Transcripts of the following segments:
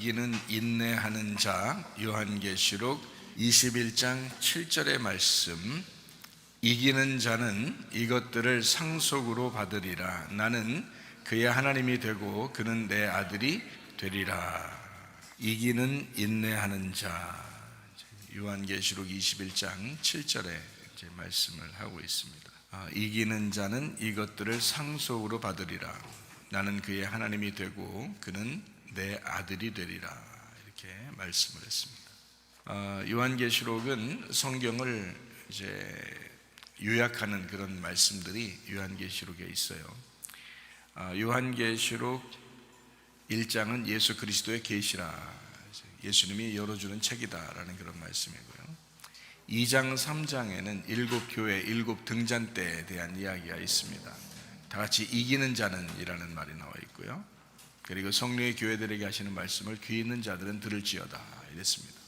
이기는 인내하는 자, 요한계시록 21장 7절의 말씀. 이기는 자는 이것들을 상속으로 받으리라. 나는 그의 하나님이 되고 그는 내 아들이 되리라. 이기는 인내하는 자, 요한계시록 21장 7절에 말씀을 하고 있습니다. 이기는 자는 이것들을 상속으로 받으리라. 나는 그의 하나님이 되고 그는 내 아들이 되리라. 이렇게 말씀을 했습니다. 요한계시록은 성경을 요약하는 그런 말씀들이 요한계시록에 있어요. 요한계시록 1장은 예수 그리스도의 계시라, 예수님이 열어주는 책이다라는 그런 말씀이고요. 2장 3장에는 일곱 교회, 일곱 등잔대에 대한 이야기가 있습니다. 다 같이 이기는 자는 이라는 말이 나와 있고요. 그리고 성령의 교회들에게 하시는 말씀을 귀 있는 자들은 들을지어다 이랬습니다.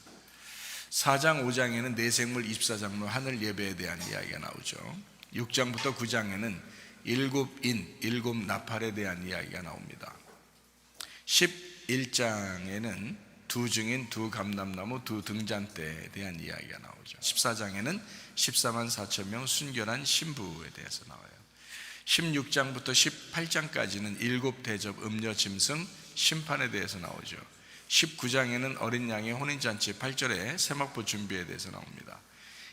4장 5장에는 내생물 24장로 하늘 예배에 대한 이야기가 나오죠. 6장부터 9장에는 일곱 인, 일곱 나팔에 대한 이야기가 나옵니다. 11장에는 두 증인, 두 감람나무, 두 등잔대에 대한 이야기가 나오죠. 14장에는 14만 4천 명 순결한 신부에 대해서 나와요. 16장부터 18장까지는 일곱 대접 음녀 짐승 심판에 대해서 나오죠. 19장에는 어린 양의 혼인잔치 8절에 세막보 준비에 대해서 나옵니다.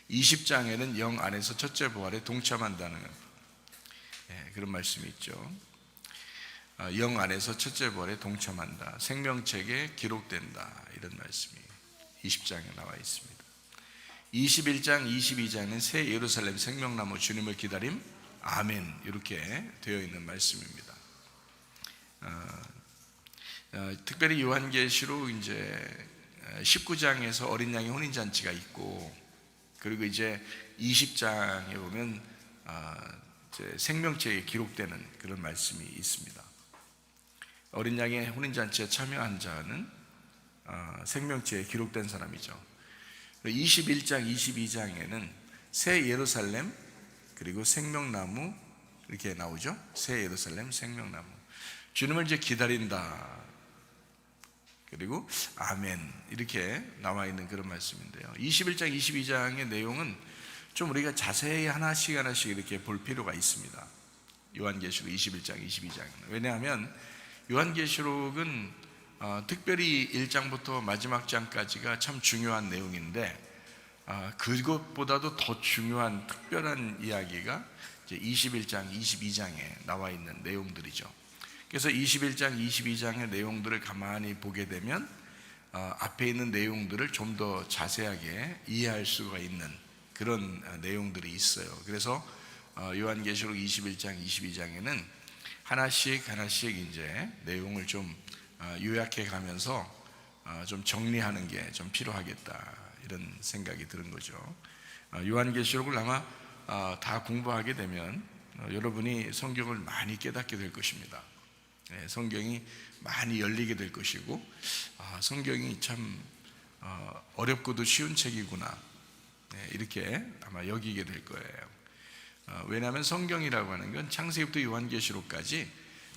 20장에는 영 안에서 첫째 부활에 동참한다는 그런 말씀이 있죠. 영 안에서 첫째 부활에 동참한다, 생명책에 기록된다, 이런 말씀이 20장에 나와 있습니다. 21장, 22장은 새 예루살렘 생명나무 주님을 기다림, 아멘, 이렇게 되어 있는 말씀입니다. 특별히 요한계시록 19장에서 어린 양의 혼인잔치가 있고, 그리고 20장에 보면 생명책에 기록되는 그런 말씀이 있습니다. 어린 양의 혼인잔치에 참여한 자는 생명책에 기록된 사람이죠. 21장, 22장에는 새 예루살렘 그리고 생명나무 이렇게 나오죠. 새 예루살렘, 생명나무, 주님을 기다린다, 그리고 아멘, 이렇게 나와 있는 그런 말씀인데요. 21장, 22장의 내용은 좀 우리가 자세히 하나씩 이렇게 볼 필요가 있습니다. 요한계시록 21장, 22장은. 왜냐하면 요한계시록은 특별히 1장부터 마지막 장까지가 참 중요한 내용인데, 그것보다도 더 중요한 특별한 이야기가 21장, 22장에 나와 있는 내용들이죠. 그래서 21장, 22장의 내용들을 가만히 보게 되면 앞에 있는 내용들을 좀 더 자세하게 이해할 수가 있는 그런 내용들이 있어요. 그래서 요한계시록 21장, 22장에는 하나씩 내용을 좀 요약해 가면서 좀 정리하는 게 좀 필요하겠다, 이런 생각이 드는 거죠. 요한계시록을 아마 다 공부하게 되면 여러분이 성경을 많이 깨닫게 될 것입니다. 성경이 많이 열리게 될 것이고, 성경이 참 어렵고도 쉬운 책이구나, 이렇게 아마 여기게 될 거예요. 왜냐하면 성경이라고 하는 건 창세기부터 요한계시록까지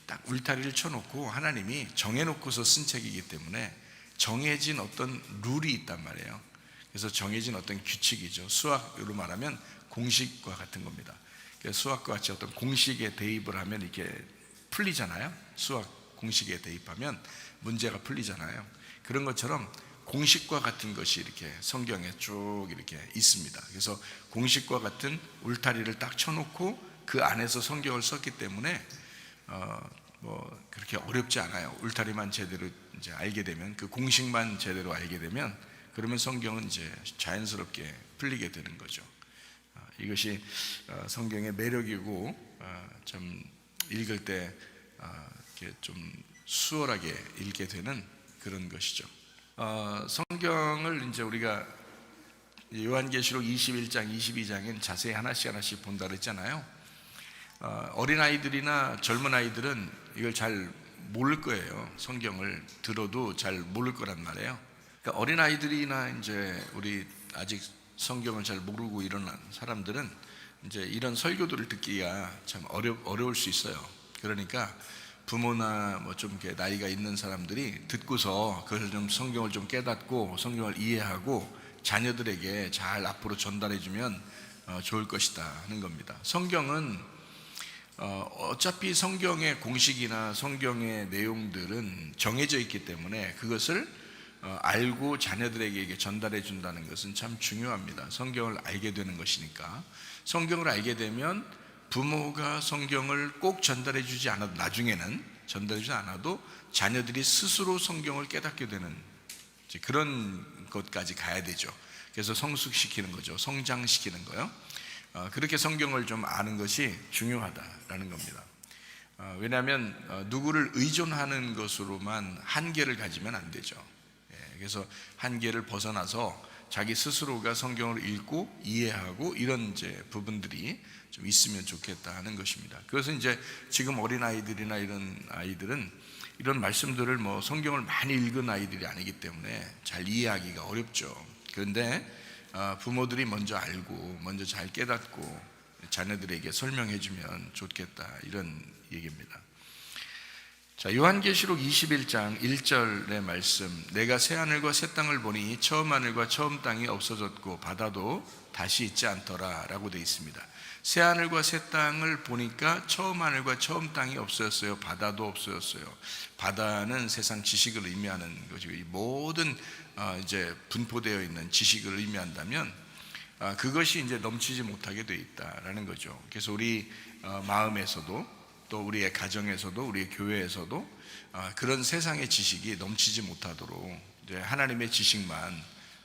딱 울타리를 쳐놓고 하나님이 정해놓고서 쓴 책이기 때문에 정해진 어떤 룰이 있단 말이에요. 그래서 정해진 어떤 규칙이죠. 수학으로 말하면 공식과 같은 겁니다. 수학과 같이 어떤 공식에 대입을 하면 이렇게 풀리잖아요. 수학 공식에 대입하면 문제가 풀리잖아요. 그런 것처럼 공식과 같은 것이 이렇게 성경에 쭉 이렇게 있습니다. 그래서 공식과 같은 울타리를 딱 쳐놓고 그 안에서 성경을 썼기 때문에 그렇게 어렵지 않아요. 울타리만 제대로 알게 되면, 그 공식만 제대로 알게 되면, 그러면 성경은 자연스럽게 풀리게 되는 거죠. 이것이 성경의 매력이고, 좀 읽을 때 좀 수월하게 읽게 되는 그런 것이죠. 성경을 우리가 요한계시록 21장, 22장엔 자세히 하나씩 본다 그랬잖아요. 어린아이들이나 젊은 아이들은 이걸 잘 모를 거예요. 성경을 들어도 잘 모를 거란 말이에요. 그러니까 어린아이들이나 우리 아직 성경을 잘 모르고 일어난 사람들은 이런 설교들을 듣기가 참 어려울 수 있어요. 그러니까 부모나 뭐 좀 이렇게 나이가 있는 사람들이 듣고서 그것을 좀 성경을 좀 깨닫고 성경을 이해하고 자녀들에게 잘 앞으로 전달해주면 좋을 것이다 하는 겁니다. 성경은 어차피 성경의 공식이나 성경의 내용들은 정해져 있기 때문에 그것을 알고 자녀들에게 전달해 준다는 것은 참 중요합니다. 성경을 알게 되는 것이니까. 성경을 알게 되면 부모가 성경을 꼭 전달해 주지 않아도, 나중에는 전달해 주지 않아도 자녀들이 스스로 성경을 깨닫게 되는 그런 것까지 가야 되죠. 그래서 성숙시키는 거죠. 성장시키는 거요. 그렇게 성경을 좀 아는 것이 중요하다라는 겁니다. 왜냐하면 누구를 의존하는 것으로만 한계를 가지면 안 되죠. 그래서 한계를 벗어나서 자기 스스로가 성경을 읽고 이해하고 이런 이제 부분들이 좀 있으면 좋겠다 하는 것입니다. 그것은 이제 지금 어린 아이들이나 이런 아이들은 이런 말씀들을 뭐 성경을 많이 읽은 아이들이 아니기 때문에 잘 이해하기가 어렵죠. 그런데 부모들이 먼저 알고 먼저 잘 깨닫고 자녀들에게 설명해 주면 좋겠다 이런 얘기입니다. 자, 요한계시록 21장 1절의 말씀, 내가 새 하늘과 새 땅을 보니 처음 하늘과 처음 땅이 없어졌고 바다도 다시 있지 않더라 라고 되어 있습니다. 새 하늘과 새 땅을 보니까 처음 하늘과 처음 땅이 없어졌어요. 바다도 없어졌어요. 바다는 세상 지식을 의미하는 것이고, 이 모든 이제 분포되어 있는 지식을 의미한다면 그것이 이제 넘치지 못하게 되어 있다라는 거죠. 그래서 우리 마음에서도 또 우리의 가정에서도 우리의 교회에서도 그런 세상의 지식이 넘치지 못하도록 이제 하나님의 지식만,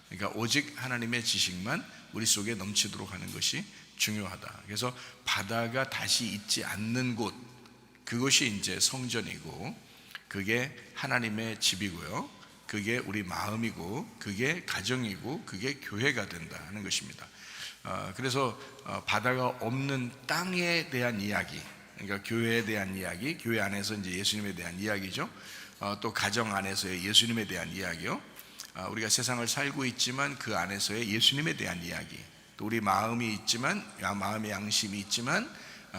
그러니까 오직 하나님의 지식만 우리 속에 넘치도록 하는 것이 중요하다. 그래서 바다가 다시 있지 않는 곳, 그것이 이제 성전이고 그게 하나님의 집이고요, 그게 우리 마음이고 그게 가정이고 그게 교회가 된다 하는 것입니다. 그래서 바다가 없는 땅에 대한 이야기, 그러니까 교회에 대한 이야기, 교회 안에서 이제 예수님에 대한 이야기죠. 또 가정 안에서의 예수님에 대한 이야기요. 우리가 세상을 살고 있지만 그 안에서의 예수님에 대한 이야기. 또 우리 마음이 있지만, 마음의 양심이 있지만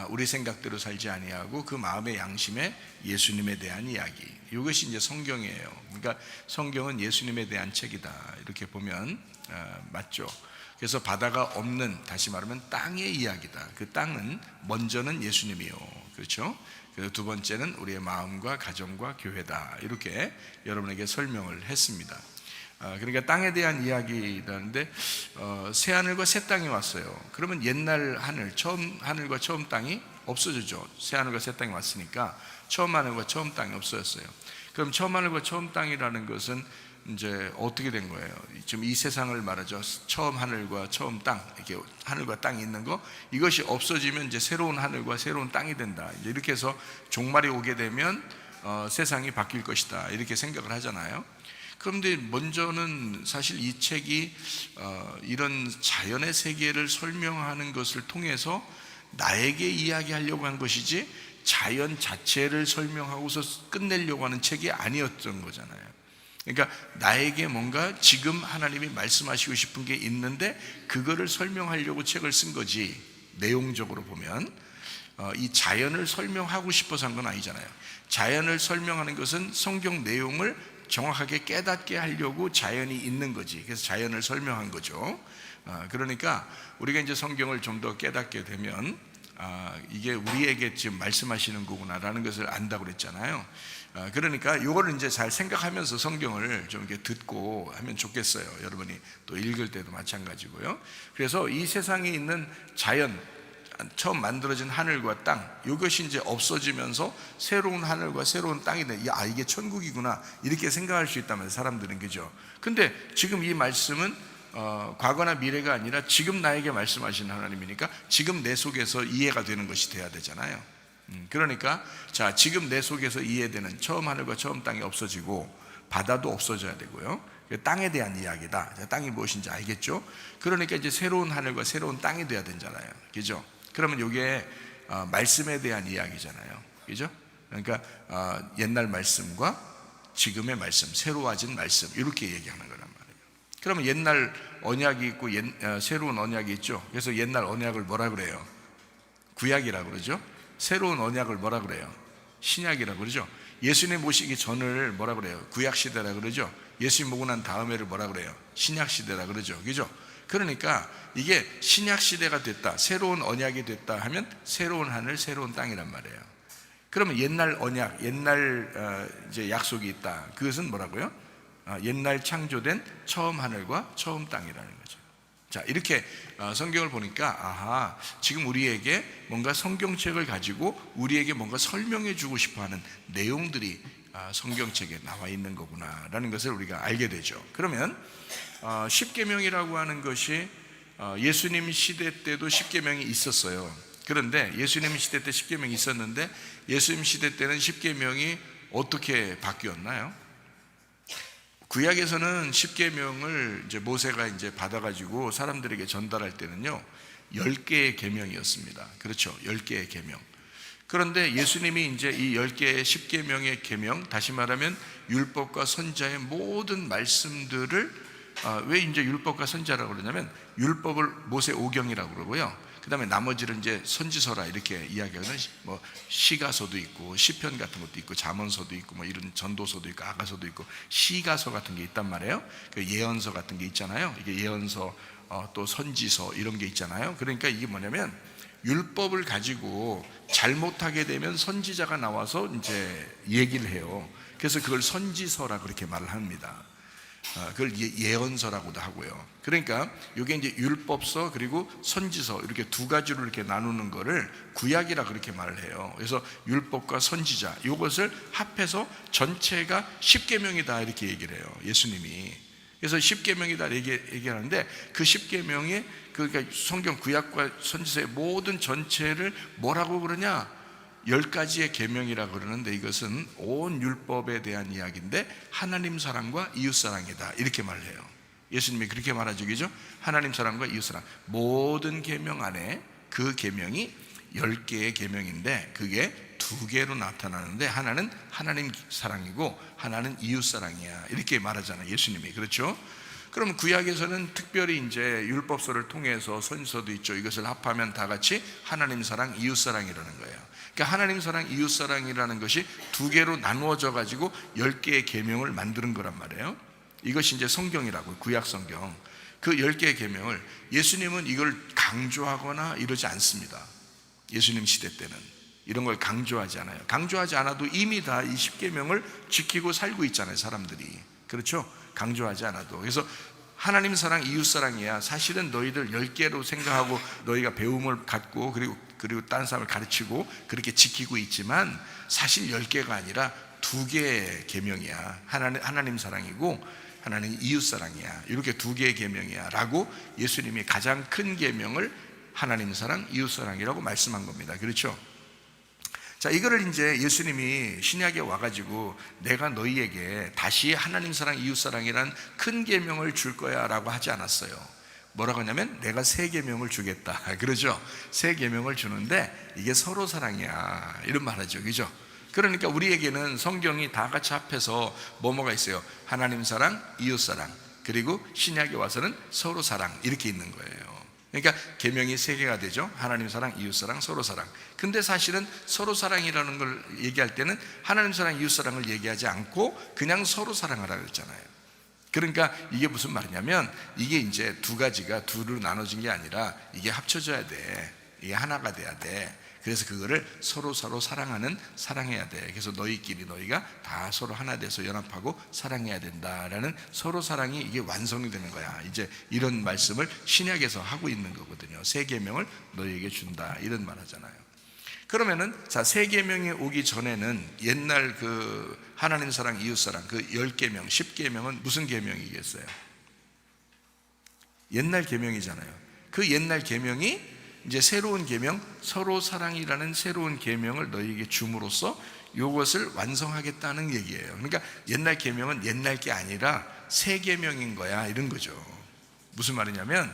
우리 생각대로 살지 아니하고 그 마음의 양심에 예수님에 대한 이야기. 이것이 이제 성경이에요. 그러니까 성경은 예수님에 대한 책이다 이렇게 보면 맞죠. 그래서 바다가 없는, 다시 말하면 땅의 이야기다. 그 땅은 먼저는 예수님이요, 그렇죠? 그래서 두 번째는 우리의 마음과 가정과 교회다 이렇게 여러분에게 설명을 했습니다. 그러니까 땅에 대한 이야기라는데 새 하늘과 새 땅이 왔어요. 그러면 옛날 하늘, 처음 하늘과 처음 땅이 없어지죠. 새 하늘과 새 땅이 왔으니까 처음 하늘과 처음 땅이 없어졌어요. 그럼 처음 하늘과 처음 땅이라는 것은 이제 어떻게 된 거예요? 지금 이 세상을 말하죠. 처음 하늘과 처음 땅, 이렇게 하늘과 땅이 있는 거, 이것이 없어지면 이제 새로운 하늘과 새로운 땅이 된다. 이제 이렇게 해서 종말이 오게 되면 세상이 바뀔 것이다 이렇게 생각을 하잖아요. 그런데 먼저는 사실 이 책이 이런 자연의 세계를 설명하는 것을 통해서 나에게 이야기하려고 한 것이지 자연 자체를 설명하고서 끝내려고 하는 책이 아니었던 거잖아요. 그러니까 나에게 뭔가 지금 하나님이 말씀하시고 싶은 게 있는데 그거를 설명하려고 책을 쓴 거지, 내용적으로 보면 이 자연을 설명하고 싶어서 한 건 아니잖아요. 자연을 설명하는 것은 성경 내용을 정확하게 깨닫게 하려고 자연이 있는 거지. 그래서 자연을 설명한 거죠. 그러니까 우리가 이제 성경을 좀 더 깨닫게 되면 이게 우리에게 지금 말씀하시는 거구나라는 것을 안다고 그랬잖아요. 그러니까 이거를 이제 잘 생각하면서 성경을 좀 이렇게 듣고 하면 좋겠어요. 여러분이 또 읽을 때도 마찬가지고요. 그래서 이 세상에 있는 자연, 처음 만들어진 하늘과 땅, 이것이 이제 없어지면서 새로운 하늘과 새로운 땅이 돼. 이게 천국이구나 이렇게 생각할 수 있다면 사람들은, 그죠? 근데 지금 이 말씀은 과거나 미래가 아니라 지금 나에게 말씀하시는 하나님이니까 지금 내 속에서 이해가 되는 것이 돼야 되잖아요. 그러니까 자, 지금 내 속에서 이해되는 처음 하늘과 처음 땅이 없어지고 바다도 없어져야 되고요. 땅에 대한 이야기다. 땅이 무엇인지 알겠죠? 그러니까 이제 새로운 하늘과 새로운 땅이 돼야 되잖아요, 그죠? 그러면 이게 말씀에 대한 이야기잖아요, 그죠? 그러니까 옛날 말씀과 지금의 말씀, 새로워진 말씀, 이렇게 얘기하는 거란 말이에요. 그러면 옛날 언약이 있고 새로운 언약이 있죠. 그래서 옛날 언약을 뭐라 그래요? 구약이라고 그러죠. 새로운 언약을 뭐라 그래요? 신약이라고 그러죠. 예수님 모시기 전을 뭐라 그래요? 구약 시대라 그러죠. 예수님 모고 난 다음에를 뭐라 그래요? 신약 시대라 그러죠. 그죠? 그러니까 이게 신약 시대가 됐다, 새로운 언약이 됐다 하면 새로운 하늘, 새로운 땅이란 말이에요. 그러면 옛날 언약, 옛날 이제 약속이 있다. 그것은 뭐라고요? 옛날 창조된 처음 하늘과 처음 땅이라는 거죠. 자, 이렇게 성경을 보니까 아하, 지금 우리에게 뭔가 성경책을 가지고 우리에게 뭔가 설명해 주고 싶어하는 내용들이 성경책에 나와 있는 거구나라는 것을 우리가 알게 되죠. 그러면 십계명이라고 하는 것이 예수님 시대 때도 십계명이 있었어요. 그런데 예수님 시대 때 십계명이 있었는데 예수님 시대 때는 십계명이 어떻게 바뀌었나요? 구약에서는 십계명을 이제 모세가 이제 받아가지고 사람들에게 전달할 때는요 10개의 계명이었습니다. 그렇죠, 10개의 계명. 그런데 예수님이 이제 이 10개의 십계명의 계명, 다시 말하면 율법과 선자의 모든 말씀들을 왜 이제 율법과 선자라고 그러냐면 율법을 모세 오경이라고 그러고요, 그 다음에 나머지를 이제 선지서라 이렇게 이야기하거든요. 뭐 시가서도 있고 시편 같은 것도 있고 잠언서도 있고 뭐 이런 전도서도 있고 아가서도 있고 시가서 같은 게 있단 말이에요. 그 예언서 같은 게 있잖아요. 이게 예언서 또 선지서 이런 게 있잖아요. 그러니까 이게 뭐냐면 율법을 가지고 잘못하게 되면 선지자가 나와서 이제 얘기를 해요. 그래서 그걸 선지서라 그렇게 말을 합니다. 그걸 예언서라고도 하고요. 그러니까 이게 이제 율법서 그리고 선지서 이렇게 두 가지로 이렇게 나누는 거를 구약이라 그렇게 말을 해요. 그래서 율법과 선지자 이것을 합해서 전체가 십계명이다 이렇게 얘기를 해요, 예수님이. 그래서 십계명이다 얘기하는데 그 십계명이 그러니까 성경 구약과 선지서의 모든 전체를 뭐라고 그러냐? 10가지의 계명이라고 그러는데 이것은 온 율법에 대한 이야기인데 하나님 사랑과 이웃 사랑이다 이렇게 말을 해요. 예수님이 그렇게 말하죠, 그죠? 하나님 사랑과 이웃 사랑, 모든 계명 안에 그 계명이 10개의 계명인데 그게 2개로 나타나는데 하나는 하나님 사랑이고 하나는 이웃 사랑이야 이렇게 말하잖아요, 예수님이. 그렇죠? 그럼 구약에서는 특별히 이제 율법서를 통해서 선지서도 있죠. 이것을 합하면 다 같이 하나님 사랑, 이웃 사랑이라는 거예요. 그러니까 하나님 사랑, 이웃 사랑이라는 것이 2개로 나누어져 가지고 10개의 계명을 만드는 거란 말이에요. 이것이 이제 성경이라고, 구약 성경. 그 10개의 계명을 예수님은 이걸 강조하거나 이러지 않습니다. 예수님 시대 때는 이런 걸 강조하지 않아요. 강조하지 않아도 이미 다 이 10계명을 지키고 살고 있잖아요, 사람들이. 그렇죠? 강조하지 않아도. 그래서 하나님 사랑, 이웃 사랑이야 사실은 너희들 10개로 생각하고 너희가 배움을 갖고 그리고 다른 사람을 가르치고 그렇게 지키고 있지만 사실 10개가 아니라 2개의 계명이야. 하나님 사랑이고 하나님 이웃 사랑이야. 이렇게 2개의 계명이야 라고 예수님이 가장 큰 계명을 하나님 사랑, 이웃 사랑이라고 말씀한 겁니다. 그렇죠? 자, 이거를 이제 예수님이 신약에 와가지고 내가 너희에게 다시 하나님 사랑, 이웃 사랑이란 큰 계명을 줄 거야 라고 하지 않았어요. 뭐라고 하냐면 내가 새 계명을 주겠다 그러죠. 새 계명을 주는데 이게 서로 사랑이야 이런 말하죠, 그죠? 그러니까 우리에게는 성경이 다 같이 합해서 뭐가 있어요? 하나님 사랑, 이웃 사랑, 그리고 신약에 와서는 서로 사랑 이렇게 있는 거예요. 그러니까 계명이 3개가 되죠. 하나님 사랑, 이웃 사랑, 서로 사랑. 근데 사실은 서로 사랑이라는 걸 얘기할 때는 하나님 사랑, 이웃 사랑을 얘기하지 않고 그냥 서로 사랑하라고 했잖아요. 그러니까 이게 무슨 말이냐면 이게 이제 2가지가 둘로 나눠진 게 아니라 이게 합쳐져야 돼. 이게 하나가 돼야 돼. 그래서 그거를 서로 사랑해야 돼. 그래서 너희가 다 서로 하나 돼서 연합하고 사랑해야 된다라는 서로 사랑이 이게 완성이 되는 거야. 이제 이런 말씀을 신약에서 하고 있는 거거든요. 새 계명을 너희에게 준다 이런 말 하잖아요. 그러면은 자, 새 계명이 오기 전에는 옛날 그 하나님 사랑, 이웃 사랑 그 10계명, 10계명은 무슨 계명이겠어요? 옛날 계명이잖아요. 그 옛날 계명이 이제 새로운 계명, 서로 사랑이라는 새로운 계명을 너희에게 줌으로써 이것을 완성하겠다는 얘기예요. 그러니까 옛날 계명은 옛날 게 아니라 새 계명인 거야 이런 거죠. 무슨 말이냐면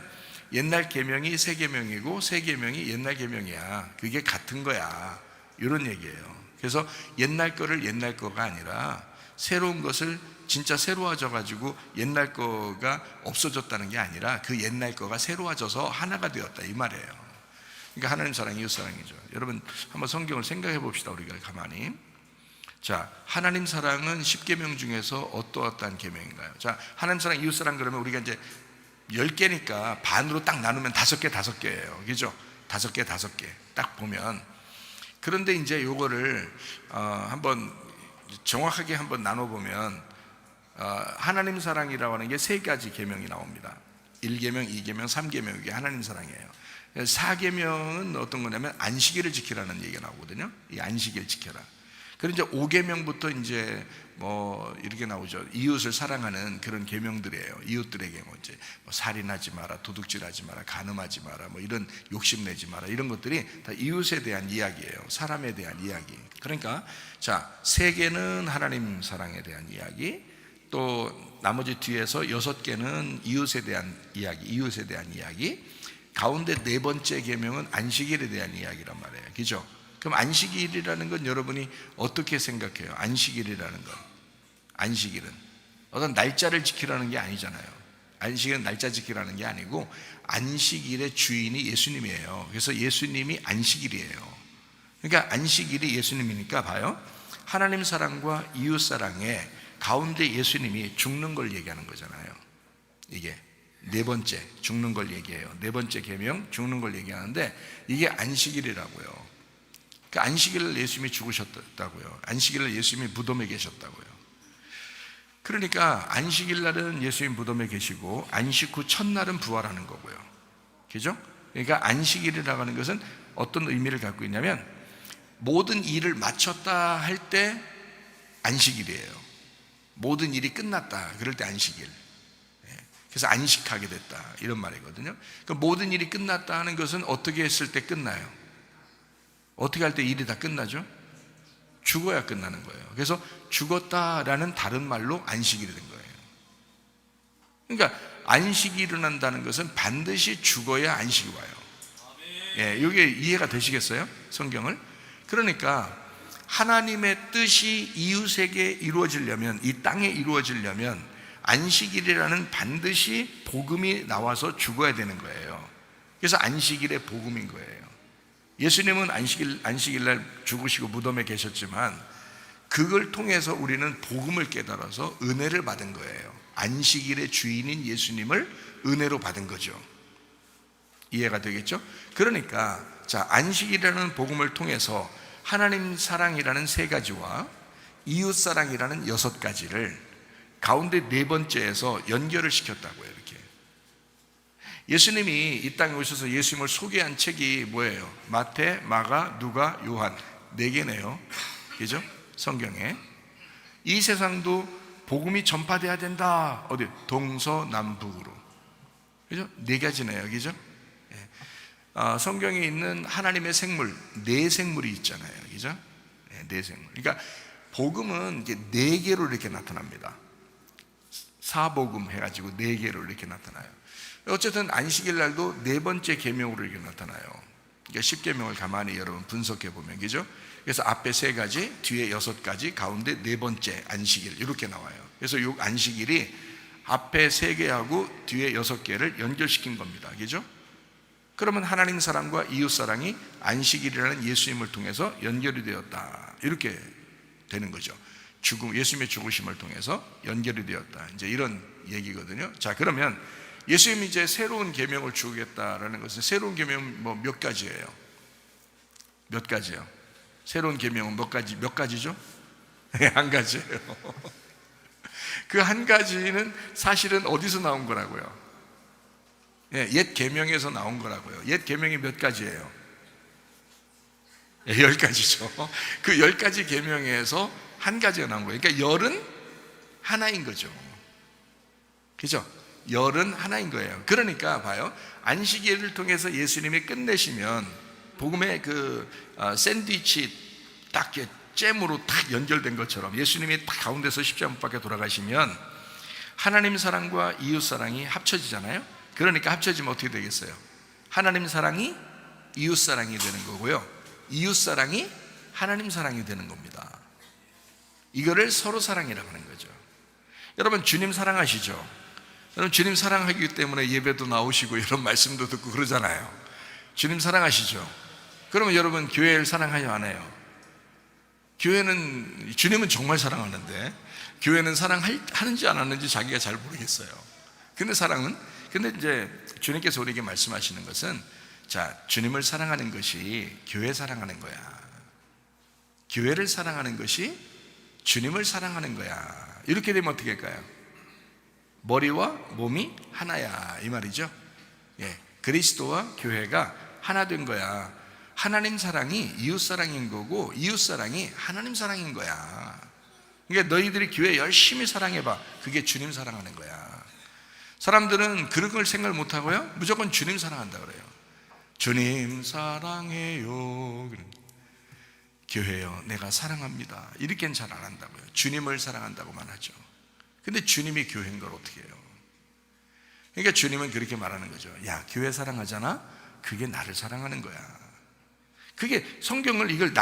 옛날 계명이 새 계명이고 새 계명이 옛날 계명이야. 그게 같은 거야 이런 얘기예요. 그래서 옛날 거를 옛날 거가 아니라 새로운 것을 진짜 새로워져 가지고 옛날 거가 없어졌다는 게 아니라 그 옛날 거가 새로워져서 하나가 되었다 이 말이에요. 그러니까 하나님 사랑, 이웃 사랑이죠. 여러분 한번 성경을 생각해 봅시다. 우리가 가만히 자, 하나님 사랑은 10계명 중에서 어떠한 계명인가요? 자, 하나님 사랑, 이웃 사랑 그러면 우리가 이제 10개니까 반으로 딱 나누면 5개, 5개예요. 그죠? 5개, 5개. 딱 보면. 그런데 이제 요거를 한번 정확하게 한번 나눠보면 하나님 사랑이라고 하는 게 3가지 계명이 나옵니다. 1계명, 2계명, 3계명. 이게 하나님 사랑이에요. 4계명은 어떤 거냐면 안식일을 지키라는 얘기가 나오거든요. 이 안식일 지켜라. 그리고 이제 5계명부터 이제 뭐 이렇게 나오죠. 이웃을 사랑하는 그런 계명들이에요. 이웃들에게 뭐 이제 뭐 살인하지 마라, 도둑질하지 마라, 간음하지 마라, 뭐 이런 욕심내지 마라, 이런 것들이 다 이웃에 대한 이야기예요. 사람에 대한 이야기. 그러니까 자, 3개는 하나님 사랑에 대한 이야기, 또 나머지 뒤에서 6개는 이웃에 대한 이야기, 이웃에 대한 이야기. 가운데 4번째 계명은 안식일에 대한 이야기란 말이에요. 그죠? 그럼 안식일이라는 건 여러분이 어떻게 생각해요? 안식일이라는 건, 안식일은 어떤 날짜를 지키라는 게 아니잖아요. 안식일은 날짜 지키라는 게 아니고 안식일의 주인이 예수님이에요. 그래서 예수님이 안식일이에요. 그러니까 안식일이 예수님이니까 봐요, 하나님 사랑과 이웃 사랑의 가운데 예수님이 죽는 걸 얘기하는 거잖아요. 이게 4번째 죽는 걸 얘기해요. 4번째 계명 죽는 걸 얘기하는데 이게 안식일이라고요. 그 안식일을 예수님이 죽으셨다고요. 안식일을 예수님이 무덤에 계셨다고요. 그러니까 안식일 날은 예수님 무덤에 계시고 안식 후 첫날은 부활하는 거고요. 그죠? 그러니까 안식일이라고 하는 것은 어떤 의미를 갖고 있냐면 모든 일을 마쳤다 할 때 안식일이에요. 모든 일이 끝났다 그럴 때 안식일. 그래서 안식하게 됐다 이런 말이거든요. 그러니까 모든 일이 끝났다 하는 것은 어떻게 했을 때 끝나요? 어떻게 할 때 일이 다 끝나죠? 죽어야 끝나는 거예요. 그래서 죽었다라는 다른 말로 안식일이 된 거예요. 그러니까 안식이 일어난다는 것은 반드시 죽어야 안식이 와요. 예, 이게 이해가 되시겠어요? 성경을? 그러니까 하나님의 뜻이 이웃에게 이루어지려면, 이 땅에 이루어지려면 안식일이라는 반드시 복음이 나와서 죽어야 되는 거예요. 그래서 안식일의 복음인 거예요. 예수님은 안식일 날 죽으시고 무덤에 계셨지만 그걸 통해서 우리는 복음을 깨달아서 은혜를 받은 거예요. 안식일의 주인인 예수님을 은혜로 받은 거죠. 이해가 되겠죠? 그러니까 자, 안식이라는 복음을 통해서 하나님 사랑이라는 3가지와 이웃 사랑이라는 6가지를 가운데 4번째에서 연결을 시켰다고요. 이렇게 예수님이 이 땅에 오셔서 예수님을 소개한 책이 뭐예요? 마태, 마가, 누가, 요한 4개네요. 그죠? 성경에. 이 세상도 복음이 전파돼야 된다. 어디? 동서남북으로. 그죠? 4가지네요. 그죠? 성경에 있는 하나님의 생물 4생물이 있잖아요. 그죠? 4생물. 그러니까 복음은 이제 4개로 이렇게 나타납니다. 사복음 해가지고 4개로 이렇게 나타나요. 어쨌든 안식일 날도 4번째 계명으로 이렇게 나타나요. 그러니까 10계명을 가만히 여러분 분석해 보면, 그죠? 그래서 앞에 3가지, 뒤에 6가지, 가운데 4번째 안식일 이렇게 나와요. 그래서 이 안식일이 앞에 3개하고 뒤에 6개를 연결시킨 겁니다. 그죠? 그러면 하나님 사랑과 이웃 사랑이 안식일이라는 예수님을 통해서 연결이 되었다. 이렇게 되는 거죠. 예수님의 죽으심을 통해서 연결이 되었다. 이제 이런 얘기거든요. 자, 그러면 예수님이 이제 새로운 계명을 주겠다라는 것은, 새로운 계명은 뭐 몇 가지예요? 몇 가지요? 새로운 계명은 몇 가지죠? 한 가지예요. 그 한 가지는 사실은 어디서 나온 거라고요? 옛 계명에서 나온 거라고요. 옛 계명이 몇 가지예요? 10가지죠. 그 10가지 계명에서 한 가지가 나온 거예요. 그러니까 열은 하나인 거죠. 그죠? 열은 하나인 거예요. 그러니까 봐요, 안식일을 통해서 예수님이 끝내시면 복음의 그 샌드위치 딱 잼으로 딱 연결된 것처럼 예수님이 딱 가운데서 십자가 못 박혀 돌아가시면 하나님 사랑과 이웃 사랑이 합쳐지잖아요. 그러니까 합쳐지면 어떻게 되겠어요? 하나님 사랑이 이웃 사랑이 되는 거고요, 이웃 사랑이 하나님 사랑이 되는 겁니다. 이거를 서로 사랑이라고 하는 거죠. 여러분 주님 사랑하시죠? 여러분 주님 사랑하기 때문에 예배도 나오시고 이런 말씀도 듣고 그러잖아요. 주님 사랑하시죠? 그러면 여러분 교회를 사랑하냐 안 해요? 주님은 정말 사랑하는데 교회는 사랑하는지 안 하는지 자기가 잘 모르겠어요. 근데 이제 주님께서 우리에게 말씀하시는 것은, 자, 주님을 사랑하는 것이 교회 사랑하는 거야. 교회를 사랑하는 것이 주님을 사랑하는 거야. 이렇게 되면 어떻게 할까요? 머리와 몸이 하나야, 이 말이죠. 예, 그리스도와 교회가 하나 된 거야. 하나님 사랑이 이웃 사랑인 거고, 이웃 사랑이 하나님 사랑인 거야. 그러니까 너희들이 교회 열심히 사랑해봐. 그게 주님 사랑하는 거야. 사람들은 그런 걸 생각을 못하고요, 무조건 주님 사랑한다 그래요. 주님 사랑해요. 교회요, 내가 사랑합니다. 이렇게는 잘 안 한다고요. 주님을 사랑한다고만 하죠. 근데 주님이 교회인 걸 어떻게 해요? 그러니까 주님은 그렇게 말하는 거죠. 야, 교회 사랑하잖아? 그게 나를 사랑하는 거야. 그게 성경을 이걸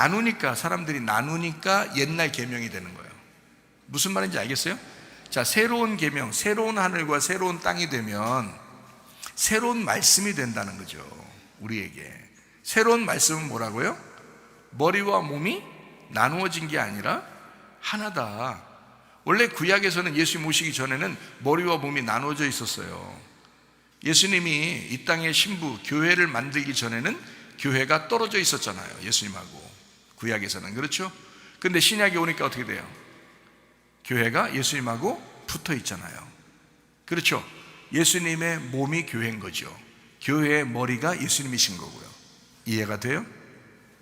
사람들이 나누니까 옛날 계명이 되는 거예요. 무슨 말인지 알겠어요? 자, 새로운 계명, 새로운 하늘과 새로운 땅이 되면 새로운 말씀이 된다는 거죠. 우리에게 새로운 말씀은 뭐라고요? 머리와 몸이 나누어진 게 아니라 하나다. 원래 구약에서는 예수님 오시기 전에는 머리와 몸이 나누어져 있었어요. 예수님이 이 땅의 신부 교회를 만들기 전에는 교회가 떨어져 있었잖아요, 예수님하고. 구약에서는 그렇죠? 근데 신약에 오니까 어떻게 돼요? 교회가 예수님하고 붙어 있잖아요. 그렇죠? 예수님의 몸이 교회인 거죠. 교회의 머리가 예수님이신 거고요. 이해가 돼요?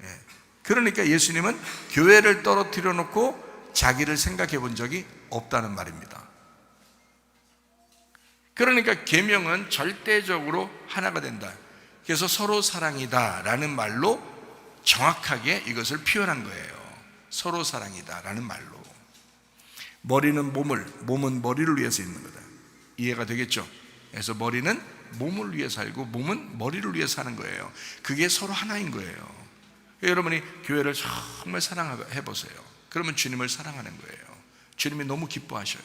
예. 그러니까 예수님은 교회를 떨어뜨려 놓고 자기를 생각해 본 적이 없다는 말입니다. 그러니까 계명은 절대적으로 하나가 된다. 그래서 서로 사랑이다 라는 말로 정확하게 이것을 표현한 거예요. 서로 사랑이다 라는 말로. 머리는 몸은 머리를 위해서 있는 거다. 이해가 되겠죠? 그래서 머리는 몸을 위해 살고 몸은 머리를 위해 사는 거예요. 그게 서로 하나인 거예요. 여러분이 교회를 정말 사랑해 보세요. 그러면 주님을 사랑하는 거예요. 주님이 너무 기뻐하셔요.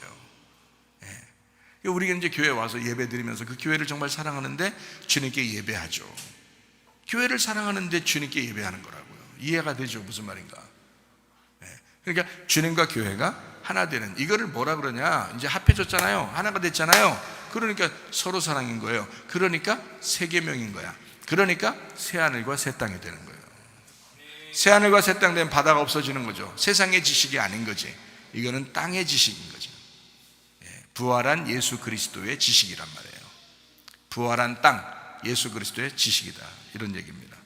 예. 우리가 이제 교회 와서 예배 드리면서 그 교회를 정말 사랑하는데 주님께 예배하죠. 교회를 사랑하는데 주님께 예배하는 거라고요. 이해가 되죠? 무슨 말인가? 예. 그러니까 주님과 교회가 하나 되는, 이거를 뭐라 그러냐, 이제 합해졌잖아요. 하나가 됐잖아요. 그러니까 서로 사랑인 거예요. 그러니까 새 계명인 거야. 그러니까 새 하늘과 새 땅이 되는 거예요. 새 하늘과 새 땅 되면 바다가 없어지는 거죠. 세상의 지식이 아닌 거지. 이거는 땅의 지식인 거죠. 부활한 예수 그리스도의 지식이란 말이에요. 부활한 땅, 예수 그리스도의 지식이다, 이런 얘기입니다.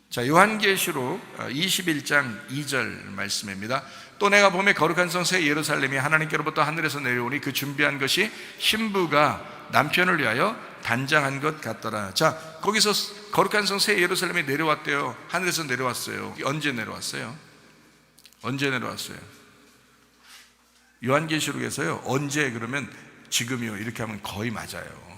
자, 요한계시록 21장 2절 말씀입니다. 또 내가 보매 거룩한 성 새 예루살렘이 하나님께로부터 하늘에서 내려오니 그 준비한 것이 신부가 남편을 위하여 단장한 것 같더라. 자, 거기서 거룩한 성 새 예루살렘이 내려왔대요. 하늘에서 내려왔어요. 언제 내려왔어요? 언제 내려왔어요? 요한계시록에서요, 언제 그러면 지금이요, 이렇게 하면 거의 맞아요.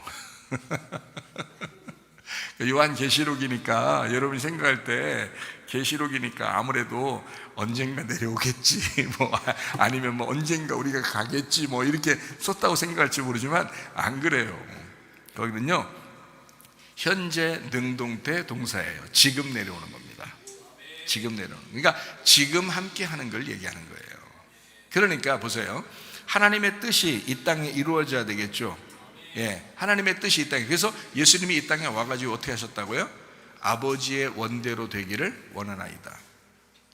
요한계시록이니까 여러분이 생각할 때 계시록이니까 아무래도 언젠가 내려오겠지, 뭐 아니면 뭐 언젠가 우리가 가겠지, 뭐 이렇게 썼다고 생각할지 모르지만 안 그래요. 거기는요, 현재 능동태 동사예요. 지금 내려오는 겁니다. 지금 내려오는, 그러니까 지금 함께 하는 걸 얘기하는 거예요. 그러니까 보세요, 하나님의 뜻이 이 땅에 이루어져야 되겠죠. 예, 하나님의 뜻이 이 땅에. 그래서 예수님이 이 땅에 와가지고 어떻게 하셨다고요? 아버지의 원대로 되기를 원하나이다.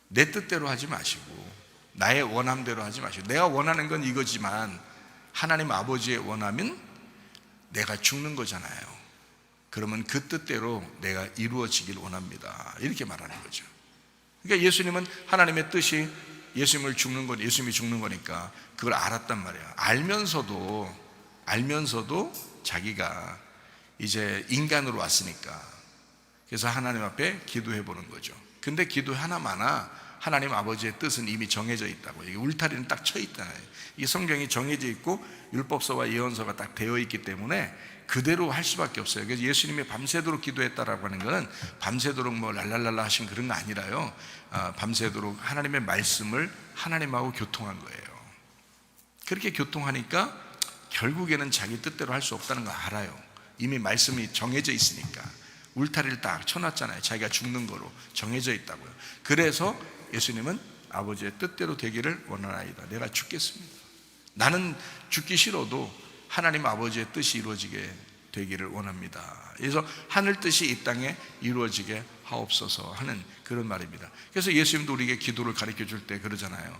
내 뜻대로 하지 마시고 나의 원함대로 하지 마시고, 내가 원하는 건 이거지만 하나님 아버지의 원하면 내가 죽는 거잖아요. 그러면 그 뜻대로 내가 이루어지길 원합니다, 이렇게 말하는 거죠. 그러니까 예수님은 하나님의 뜻이 예수님이 죽는 거니까 그걸 알았단 말이에요. 알면서도 자기가 이제 인간으로 왔으니까, 그래서 하나님 앞에 기도해 보는 거죠. 근데 기도 하나마나 하나님 아버지의 뜻은 이미 정해져 있다고. 이게 울타리는 딱 쳐 있잖아요. 이 성경이 정해져 있고 율법서와 예언서가 딱 되어 있기 때문에 그대로 할 수밖에 없어요. 그래서 예수님이 밤새도록 기도했다라고 하는 것은 밤새도록 뭐 랄랄랄라 하신 그런 거 아니라요, 밤새도록 하나님의 말씀을 하나님하고 교통한 거예요. 그렇게 교통하니까 결국에는 자기 뜻대로 할 수 없다는 거 알아요. 이미 말씀이 정해져 있으니까. 울타리를 딱 쳐놨잖아요. 자기가 죽는 거로 정해져 있다고요. 그래서 예수님은 아버지의 뜻대로 되기를 원하나이다. 내가 죽겠습니다. 나는 죽기 싫어도 하나님 아버지의 뜻이 이루어지게 되기를 원합니다. 그래서 하늘 뜻이 이 땅에 이루어지게 하옵소서 하는 그런 말입니다. 그래서 예수님도 우리에게 기도를 가르쳐 줄 때 그러잖아요.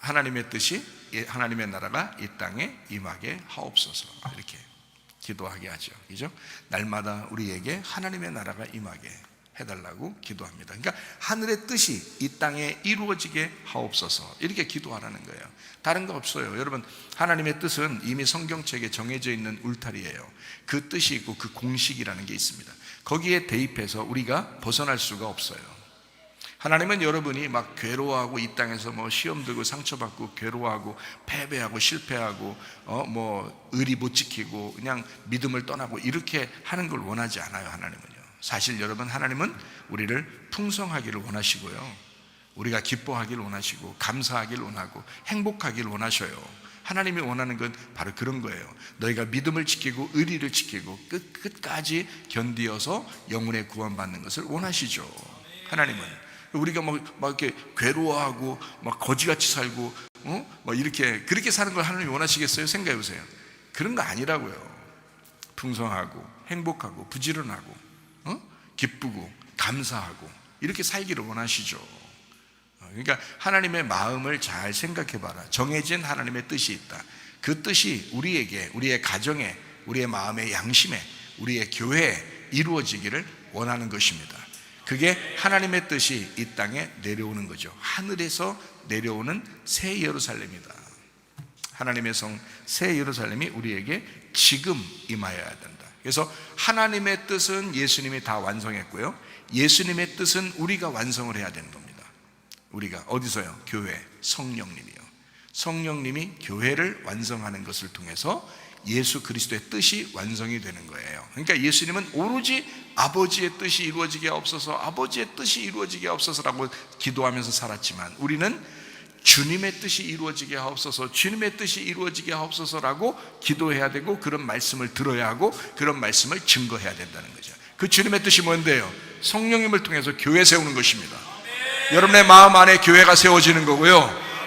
하나님의 뜻이, 하나님의 나라가 이 땅에 임하게 하옵소서, 이렇게 기도하게 하죠. 그죠? 날마다 우리에게 하나님의 나라가 임하게 해달라고 기도합니다. 그러니까 하늘의 뜻이 이 땅에 이루어지게 하옵소서, 이렇게 기도하라는 거예요. 다른 거 없어요. 여러분, 하나님의 뜻은 이미 성경책에 정해져 있는 울타리예요. 그 뜻이 있고 그 공식이라는 게 있습니다. 거기에 대입해서 우리가 벗어날 수가 없어요. 하나님은 여러분이 막 괴로워하고 이 땅에서 뭐 시험 들고 상처받고 괴로워하고 패배하고 실패하고 의리 못 지키고 그냥 믿음을 떠나고 이렇게 하는 걸 원하지 않아요. 하나님은요. 사실 여러분, 하나님은 우리를 풍성하기를 원하시고요, 우리가 기뻐하기를 원하시고 감사하기를 원하고 행복하기를 원하셔요. 하나님이 원하는 건 바로 그런 거예요. 너희가 믿음을 지키고 의리를 지키고 끝까지 견디어서 영혼의 구원받는 것을 원하시죠. 하나님은 우리가 막 이렇게 괴로워하고 막 거지같이 살고 이렇게 그렇게 사는 걸 하나님이 원하시겠어요? 생각해 보세요. 그런 거 아니라고요. 풍성하고 행복하고 부지런하고 기쁘고 감사하고 이렇게 살기를 원하시죠. 그러니까 하나님의 마음을 잘 생각해 봐라. 정해진 하나님의 뜻이 있다. 그 뜻이 우리에게, 우리의 가정에, 우리의 마음의 양심에, 우리의 교회에 이루어지기를 원하는 것입니다. 그게 하나님의 뜻이 이 땅에 내려오는 거죠. 하늘에서 내려오는 새 예루살렘이다. 하나님의 성 새 예루살렘이 우리에게 지금 임하여야 된다. 그래서 하나님의 뜻은 예수님이 다 완성했고요, 예수님의 뜻은 우리가 완성을 해야 되는 겁니다. 우리가 어디서요? 교회, 성령님이요. 성령님이 교회를 완성하는 것을 통해서 예수 그리스도의 뜻이 완성이 되는 거예요. 그러니까 예수님은 오로지 아버지의 뜻이 이루어지게 하옵소서, 아버지의 뜻이 이루어지게 하옵소서라고 기도하면서 살았지만, 우리는 주님의 뜻이 이루어지게 하옵소서, 주님의 뜻이 이루어지게 하옵소서라고 기도해야 되고, 그런 말씀을 들어야 하고, 그런 말씀을 증거해야 된다는 거죠. 그 주님의 뜻이 뭔데요? 성령님을 통해서 교회 세우는 것입니다. 여러분의 마음 안에 교회가 세워지는 거고요,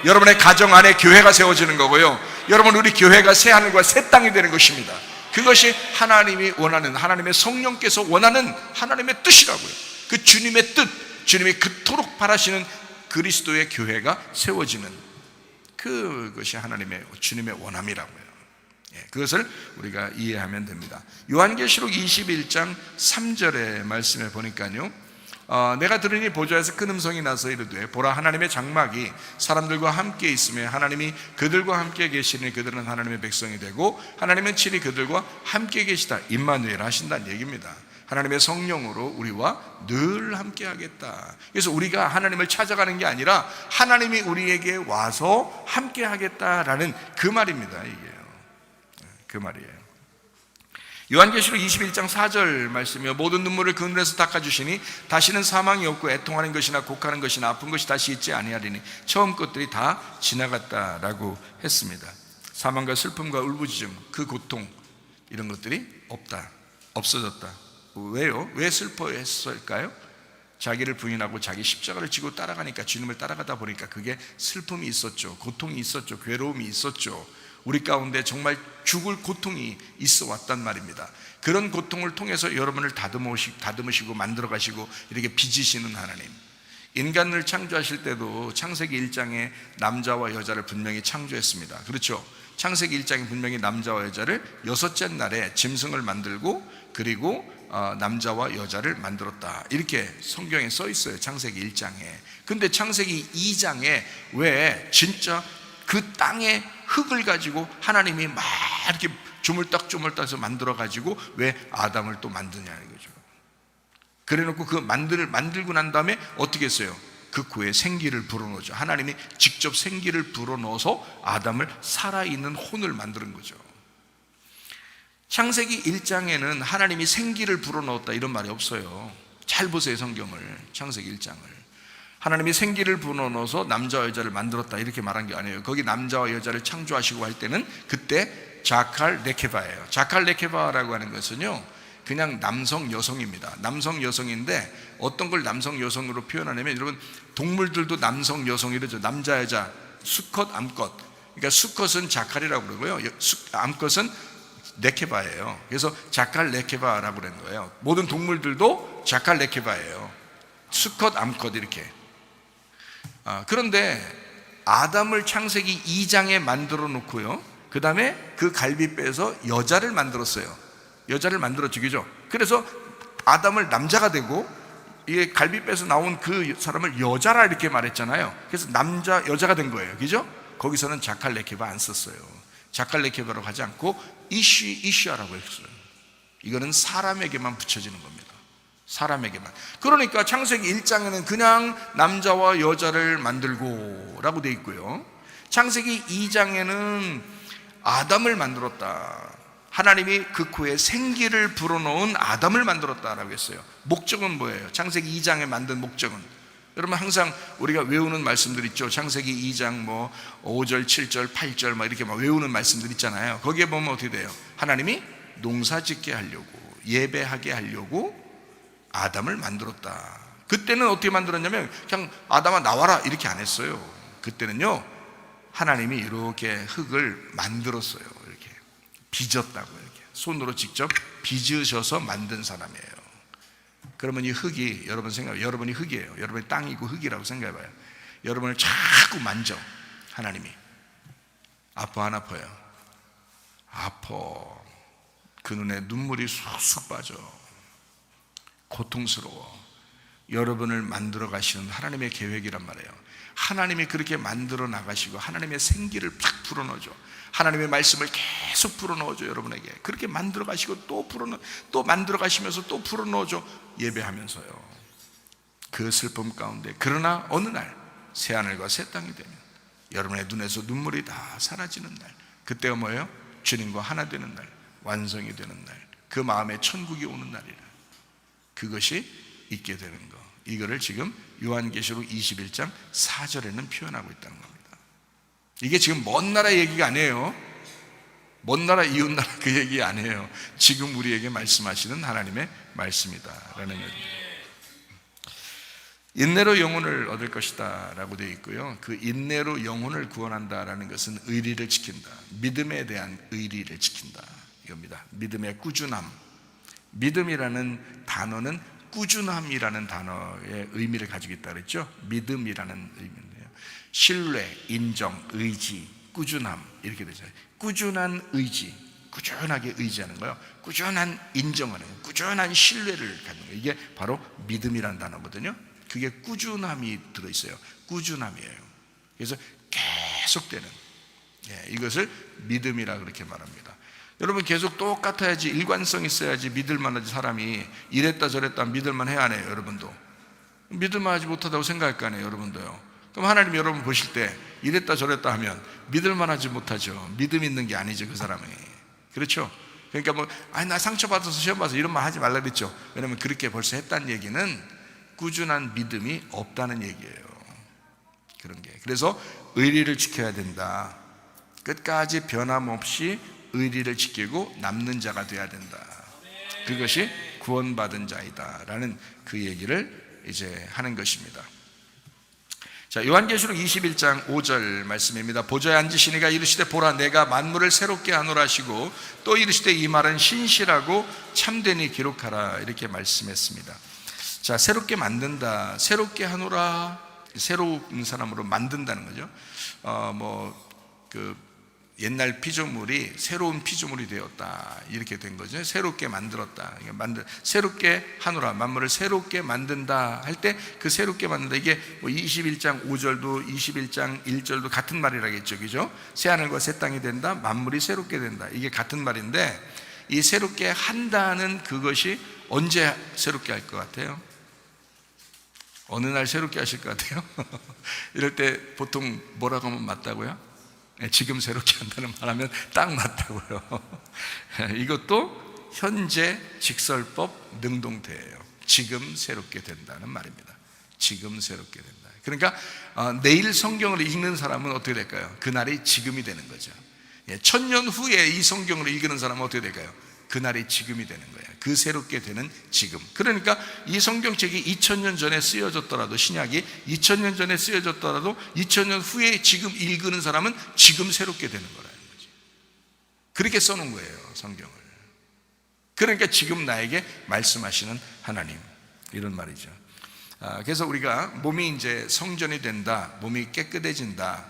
여러분의 가정 안에 교회가 세워지는 거고요, 여러분, 우리 교회가 새 하늘과 새 땅이 되는 것입니다. 그것이 하나님이 원하는, 하나님의 성령께서 원하는 하나님의 뜻이라고요. 그 주님의 뜻, 주님이 그토록 바라시는 그리스도의 교회가 세워지는 그것이 하나님의, 주님의 원함이라고요. 그것을 우리가 이해하면 됩니다. 요한계시록 21장 3절의 말씀에 보니까요, 내가 들으니 보좌에서 큰 음성이 나서 이르되, 보라, 하나님의 장막이 사람들과 함께 있으며 하나님이 그들과 함께 계시니 그들은 하나님의 백성이 되고 하나님은 친히 그들과 함께 계시다. 임마누엘 하신다는 얘기입니다. 하나님의 성령으로 우리와 늘 함께 하겠다. 그래서 우리가 하나님을 찾아가는 게 아니라 하나님이 우리에게 와서 함께 하겠다라는 그 말입니다. 이게요, 그 말이에요. 요한계시록 21장 4절 말씀이요, 모든 눈물을 그 눈에서 닦아주시니 다시는 사망이 없고 애통하는 것이나 곡하는 것이나 아픈 것이 다시 있지 아니하리니 처음 것들이 다 지나갔다라고 했습니다. 사망과 슬픔과 울부짖음, 그 고통, 이런 것들이 없다, 없어졌다. 왜요? 왜 슬퍼했을까요? 자기를 부인하고 자기 십자가를 지고 따라가니까, 주님을 따라가다 보니까 그게 슬픔이 있었죠, 고통이 있었죠, 괴로움이 있었죠. 우리 가운데 정말 죽을 고통이 있어 왔단 말입니다. 그런 고통을 통해서 여러분을 다듬으시고 만들어 가시고 이렇게 빚으시는 하나님. 인간을 창조하실 때도 창세기 1장에 남자와 여자를 분명히 창조했습니다. 그렇죠? 창세기 1장에 분명히 남자와 여자를 여섯째 날에 짐승을 만들고, 그리고 남자와 여자를 만들었다, 이렇게 성경에 써 있어요, 창세기 1장에. 근데 창세기 2장에 왜 진짜 그 땅의 흙을 가지고 하나님이 막 이렇게 조물딱조물딱해서 만들어 가지고 왜 아담을 또 만드냐는 거죠. 그래 놓고 그 만들고 난 다음에 어떻게 했어요? 그 코에 생기를 불어넣죠. 하나님이 직접 생기를 불어넣어서 아담을 살아있는 혼을 만드는 거죠. 창세기 1장에는 하나님이 생기를 불어넣었다 이런 말이 없어요. 잘 보세요, 성경을. 창세기 1장을 하나님이 생기를 불어넣어서 남자와 여자를 만들었다 이렇게 말한 게 아니에요. 거기 남자와 여자를 창조하시고 할 때는 그때 자칼 네케바예요. 자칼 네케바라고 하는 것은요, 그냥 남성 여성입니다. 남성 여성인데 어떤 걸 남성 여성으로 표현하냐면, 여러분 동물들도 남성 여성 이러죠. 남자 여자, 수컷 암컷. 그러니까 수컷은 자칼이라고 그러고요, 암컷은 네케바예요. 그래서 자칼 네케바라고 그러는 거예요. 모든 동물들도 자칼 네케바예요. 수컷 암컷 이렇게. 그런데 아담을 창세기 2장에 만들어 놓고요, 그 다음에 그 갈빗배에서 여자를 만들었어요. 여자를 만들었죠, 그죠? 그래서 아담을 남자가 되고, 이 갈빗배에서 나온 그 사람을 여자라 이렇게 말했잖아요. 그래서 남자 여자가 된 거예요, 그죠? 거기서는 자칼 네케바 안 썼어요. 자칼 네케바라고 하지 않고 이슈아라고 했어요. 이거는 사람에게만 붙여지는 겁니다. 사람에게만. 그러니까 창세기 1장에는 그냥 남자와 여자를 만들고 라고 되어 있고요, 창세기 2장에는 아담을 만들었다. 하나님이 그 코에 생기를 불어넣은 아담을 만들었다라고 했어요. 목적은 뭐예요? 창세기 2장에 만든 목적은, 여러분 항상 우리가 외우는 말씀들 있죠. 창세기 2장 뭐 5절, 7절, 8절 막 이렇게 막 외우는 말씀들 있잖아요. 거기에 보면 어떻게 돼요? 하나님이 농사짓게 하려고, 예배하게 하려고 아담을 만들었다. 그때는 어떻게 만들었냐면 그냥 아담아 나와라 이렇게 안 했어요. 그때는요, 하나님이 이렇게 흙을 만들었어요. 이렇게 빚었다고, 이렇게 손으로 직접 빚으셔서 만든 사람이에요. 그러면 이 흙이, 여러분 생각해요. 여러분이 흙이에요. 여러분이 땅이고 흙이라고 생각해봐요. 여러분을 자꾸 만져. 하나님이 아파 안 아파요? 아파. 그 눈에 눈물이 쑥쑥 빠져. 고통스러워. 여러분을 만들어 가시는 하나님의 계획이란 말이에요. 하나님이 그렇게 만들어 나가시고 하나님의 생기를 팍 불어넣어줘. 하나님의 말씀을 계속 불어넣어줘. 여러분에게 그렇게 만들어 가시고 또 만들어 가시면서 또 불어넣어줘. 예배하면서요. 그 슬픔 가운데, 그러나 어느 날 새하늘과 새 땅이 되면 여러분의 눈에서 눈물이 다 사라지는 날, 그때가 뭐예요? 주님과 하나 되는 날, 완성이 되는 날, 그 마음에 천국이 오는 날이라. 그것이 있게 되는 거, 이거를 지금 요한계시록 21장 4절에는 표현하고 있다는 겁니다. 이게 지금 먼 나라 얘기가 아니에요. 먼 나라 이웃 나라 그 얘기 아니에요. 지금 우리에게 말씀하시는 하나님의 말씀이다라는 얘기입니다. 인내로 영혼을 얻을 것이다 라고 되어 있고요, 그 인내로 영혼을 구원한다라는 것은 의리를 지킨다, 믿음에 대한 의리를 지킨다 이겁니다. 믿음의 꾸준함. 믿음이라는 단어는 꾸준함이라는 단어의 의미를 가지고 있다 그랬죠. 믿음이라는 의미인데요, 신뢰, 인정, 의지, 꾸준함 이렇게 되죠. 꾸준한 의지, 꾸준하게 의지하는 거요, 꾸준한 인정하는 거, 꾸준한 신뢰를 갖는 거, 이게 바로 믿음이라는 단어거든요. 그게 꾸준함이 들어있어요. 꾸준함이에요. 그래서 계속되는, 이것을 믿음이라 그렇게 말합니다. 여러분 계속 똑같아야지, 일관성 있어야지 믿을만하지. 사람이 이랬다 저랬다 믿을만 해야 하네요. 여러분도 믿을만하지 못하다고 생각할 거 아니에요. 여러분도요. 그럼 하나님 여러분 보실 때 이랬다 저랬다 하면 믿을만하지 못하죠. 믿음 있는 게 아니죠, 그 사람이. 그렇죠? 그러니까 뭐 아니 나 상처받아서 시험 봐서 이런 말 하지 말라 그랬죠. 왜냐면 그렇게 벌써 했다는 얘기는 꾸준한 믿음이 없다는 얘기예요. 그런 게. 그래서 의리를 지켜야 된다. 끝까지 변함없이 의리를 지키고 남는 자가 돼야 된다. 그것이 구원받은 자이다 라는 그 얘기를 이제 하는 것입니다. 자, 요한계시록 21장 5절 말씀입니다. 보좌에 앉으시니가 이르시되 보라 내가 만물을 새롭게 하노라 하시고 또 이르시되 이 말은 신실하고 참되니 기록하라 이렇게 말씀했습니다. 자, 새롭게 만든다, 새롭게 하노라, 새로운 사람으로 만든다는 거죠. 옛날 피조물이 새로운 피조물이 되었다 이렇게 된 거죠. 새롭게 만들었다. 새롭게 하노라, 만물을 새롭게 만든다 할 때 그 새롭게 만든다, 이게 21장 5절도 21장 1절도 같은 말이라겠죠, 그죠? 새하늘과 새 땅이 된다, 만물이 새롭게 된다, 이게 같은 말인데, 이 새롭게 한다는 그것이 언제 새롭게 할 것 같아요? 어느 날 새롭게 하실 것 같아요? 이럴 때 보통 뭐라고 하면 맞다고요? 지금 새롭게 한다는 말 하면 딱 맞다고요. 이것도 현재 직설법 능동태예요. 지금 새롭게 된다는 말입니다. 지금 새롭게 된다. 그러니까 내일 성경을 읽는 사람은 어떻게 될까요? 그날이 지금이 되는 거죠. 1000년 후에 이 성경을 읽는 사람은 어떻게 될까요? 그날이 지금이 되는 거예요. 그 새롭게 되는 지금. 그러니까 이 성경책이 2000년 전에 쓰여졌더라도, 신약이 2000년 전에 쓰여졌더라도 2000년 후에 지금 읽는 사람은 지금 새롭게 되는 거라는 거지. 그렇게 써놓은 거예요, 성경을. 그러니까 지금 나에게 말씀하시는 하나님, 이런 말이죠. 그래서 우리가 몸이 이제 성전이 된다, 몸이 깨끗해진다,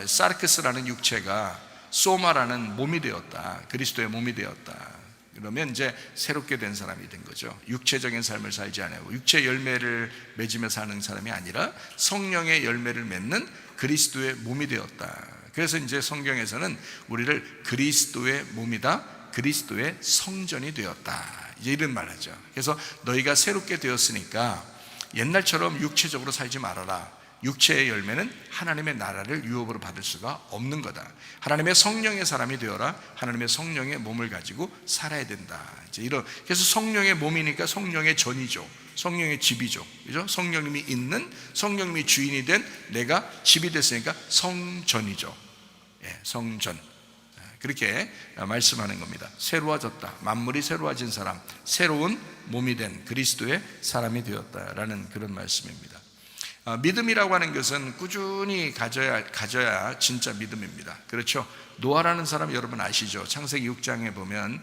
사르크스라는 육체가 소마라는 몸이 되었다, 그리스도의 몸이 되었다, 그러면 이제 새롭게 된 사람이 된 거죠. 육체적인 삶을 살지 않고 육체 열매를 맺으며 사는 사람이 아니라 성령의 열매를 맺는 그리스도의 몸이 되었다. 그래서 이제 성경에서는 우리를 그리스도의 몸이다, 그리스도의 성전이 되었다, 이제 이런 말을 하죠. 그래서 너희가 새롭게 되었으니까 옛날처럼 육체적으로 살지 말아라. 육체의 열매는 하나님의 나라를 유업으로 받을 수가 없는 거다. 하나님의 성령의 사람이 되어라. 하나님의 성령의 몸을 가지고 살아야 된다. 이제 이런, 그래서 성령의 몸이니까 성령의 전이죠. 성령의 집이죠. 그죠? 성령님이 있는, 성령님이 주인이 된 내가 집이 됐으니까 성전이죠. 예, 성전. 그렇게 말씀하는 겁니다. 새로워졌다. 만물이 새로워진 사람, 새로운 몸이 된 그리스도의 사람이 되었다라는 그런 말씀입니다. 믿음이라고 하는 것은 꾸준히 가져야 진짜 믿음입니다. 그렇죠? 노아라는 사람 여러분 아시죠? 창세기 6장에 보면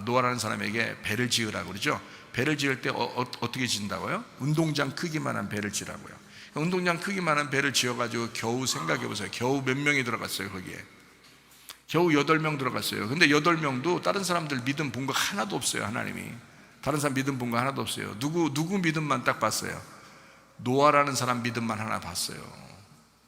노아라는 사람에게 배를 지으라고 그러죠. 배를 지을 때 어떻게 짓는다고요? 운동장 크기만한 배를 지라고요. 운동장 크기만한 배를 지어가지고 겨우 생각해 보세요. 겨우 몇 명이 들어갔어요 거기에? 겨우 8명 들어갔어요. 근데 8명도 다른 사람들 믿음 본 거 하나도 없어요. 하나님이 다른 사람 믿음 본 거 하나도 없어요. 누구 믿음만 딱 봤어요? 노아라는 사람 믿음만 하나 봤어요.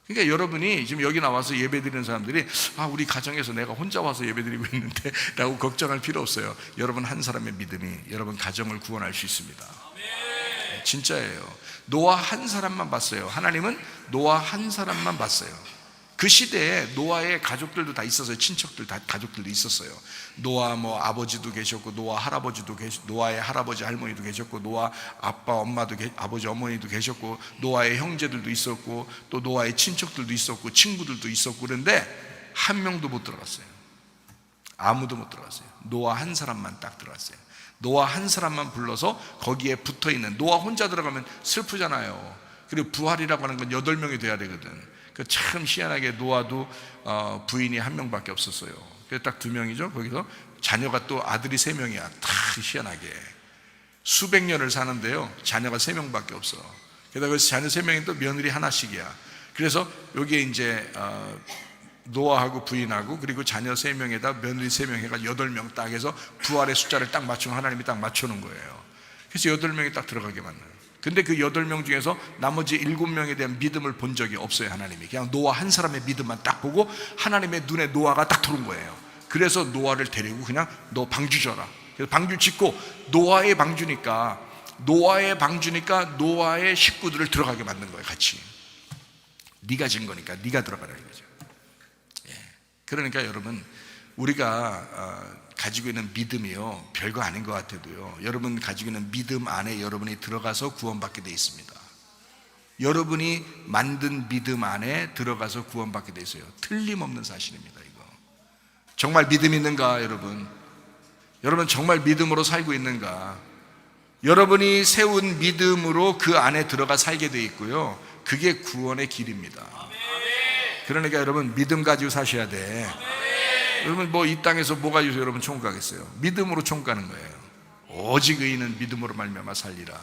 그러니까 여러분이 지금 여기 나와서 예배 드리는 사람들이 우리 가정에서 내가 혼자 와서 예배 드리고 있는데 라고 걱정할 필요 없어요. 여러분 한 사람의 믿음이 여러분 가정을 구원할 수 있습니다. 진짜예요. 노아 한 사람만 봤어요. 하나님은 노아 한 사람만 봤어요. 그 시대에 노아의 가족들도 다 있었어요. 친척들 다 가족들도 있었어요. 노아 아버지도 계셨고, 노아 할아버지도 계셨고, 노아의 할아버지 할머니도 계셨고, 노아 아빠 엄마도 아버지 어머니도 계셨고, 노아의 형제들도 있었고, 또 노아의 친척들도 있었고, 친구들도 있었고, 그런데 한 명도 못 들어갔어요. 아무도 못 들어갔어요. 노아 한 사람만 딱 들어갔어요. 노아 한 사람만 불러서 거기에 붙어 있는, 노아 혼자 들어가면 슬프잖아요. 그리고 부활이라고 하는 건 8명이 돼야 되거든. 참 희한하게 노아도 부인이 1명밖에 없었어요. 그래서 딱 2명이죠. 거기서 자녀가 또 아들이 3명이야. 다 희한하게 수백 년을 사는데요, 자녀가 3명밖에 없어. 게다가 자녀 3명이 또 며느리 하나씩이야. 그래서 여기에 이제 노아하고 부인하고 그리고 자녀 3명에다 며느리 3명 해가 8명 딱 해서 부활의 숫자를 딱 맞추면 하나님이 딱 맞춰놓은 거예요. 그래서 8명이 딱 들어가게 만나요. 근데 그 8명 중에서 나머지 7명에 대한 믿음을 본 적이 없어요. 하나님이 그냥 노아 한 사람의 믿음만 딱 보고 하나님의 눈에 노아가 딱 들어온 거예요. 그래서 노아를 데리고 그냥 너 방주 져라. 그래서 방주 짓고 노아의 방주니까 노아의 식구들을 들어가게 만든 거예요. 같이 네가 진 거니까 네가 들어가라 이거죠. 그러니까 여러분, 우리가 가지고 있는 믿음이요, 별거 아닌 것 같아도요, 여러분 가지고 있는 믿음 안에 여러분이 들어가서 구원받게 돼 있습니다. 여러분이 만든 믿음 안에 들어가서 구원받게 돼 있어요. 틀림없는 사실입니다. 이거 정말 믿음 있는가 여러분? 여러분 정말 믿음으로 살고 있는가? 여러분이 세운 믿음으로 그 안에 들어가 살게 돼 있고요, 그게 구원의 길입니다. 그러니까 여러분 믿음 가지고 사셔야 돼. 여러분 이 땅에서 뭐 가지고 여러분 천국 가겠어요? 믿음으로 천국 가는 거예요. 오직 의인은 믿음으로 말미암아 살리라.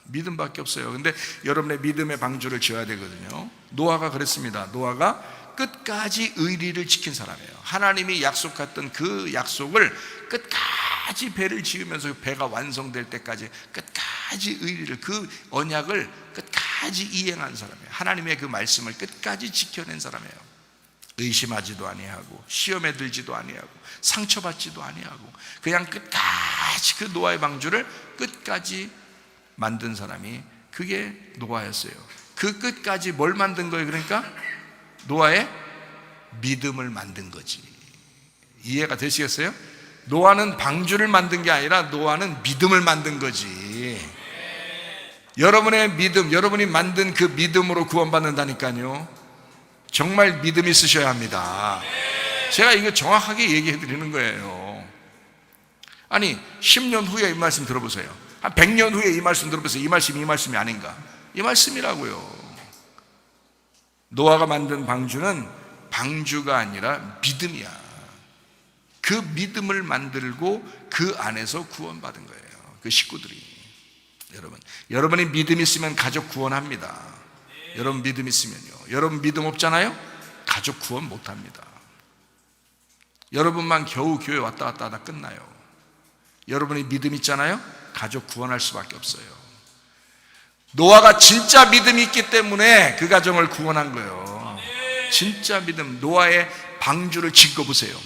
믿음밖에 없어요. 근데 여러분의 믿음의 방주를 지어야 되거든요. 노아가 그랬습니다. 노아가 끝까지 의리를 지킨 사람이에요. 하나님이 약속했던 그 약속을 끝까지 배를 지으면서 배가 완성될 때까지 끝까지 의리를, 그 언약을 끝까지 이행한 사람이에요. 하나님의 그 말씀을 끝까지 지켜낸 사람이에요. 의심하지도 아니하고 시험에 들지도 아니하고 상처받지도 아니하고 그냥 끝까지 그 노아의 방주를 끝까지 만든 사람이 그게 노아였어요. 그 끝까지 뭘 만든 거예요? 그러니까 노아의 믿음을 만든 거지. 이해가 되시겠어요? 노아는 방주를 만든 게 아니라 노아는 믿음을 만든 거지. 여러분의 믿음, 여러분이 만든 그 믿음으로 구원받는다니까요. 정말 믿음이 있으셔야 합니다. 제가 이거 정확하게 얘기해 드리는 거예요. 아니 10년 후에 이 말씀 들어보세요. 한 100년 후에 이 말씀 들어보세요. 이 말씀이 아닌가? 이 말씀이라고요. 노아가 만든 방주는 방주가 아니라 믿음이야. 그 믿음을 만들고 그 안에서 구원받은 거예요. 그 식구들이. 여러분이 믿음 있으면 가족 구원합니다. 여러분 믿음 있으면요. 여러분 믿음 없잖아요? 가족 구원 못합니다. 여러분만 겨우 교회 왔다 갔다 하다 끝나요. 여러분이 믿음 있잖아요? 가족 구원할 수밖에 없어요. 노아가 진짜 믿음이 있기 때문에 그 가정을 구원한 거예요. 진짜 믿음. 노아의 방주를 지킨 거 보세요.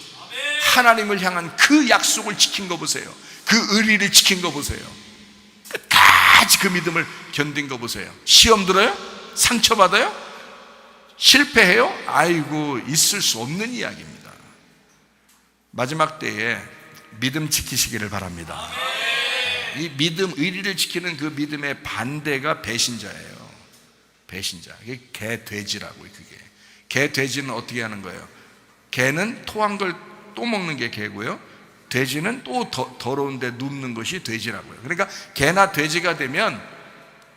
하나님을 향한 그 약속을 지킨 거 보세요. 그 의리를 지킨 거 보세요. 끝까지 그 믿음을 견딘 거 보세요. 시험 들어요? 상처받아요? 실패해요? 아이고, 있을 수 없는 이야기입니다. 마지막 때에 믿음 지키시기를 바랍니다. 이 믿음, 의리를 지키는 그 믿음의 반대가 배신자예요. 배신자. 이게 개, 돼지라고요. 그게. 개, 돼지는 어떻게 하는 거예요? 개는 토한 걸 또 먹는 게 개고요. 돼지는 또 더러운데 눕는 것이 돼지라고요. 그러니까 개나 돼지가 되면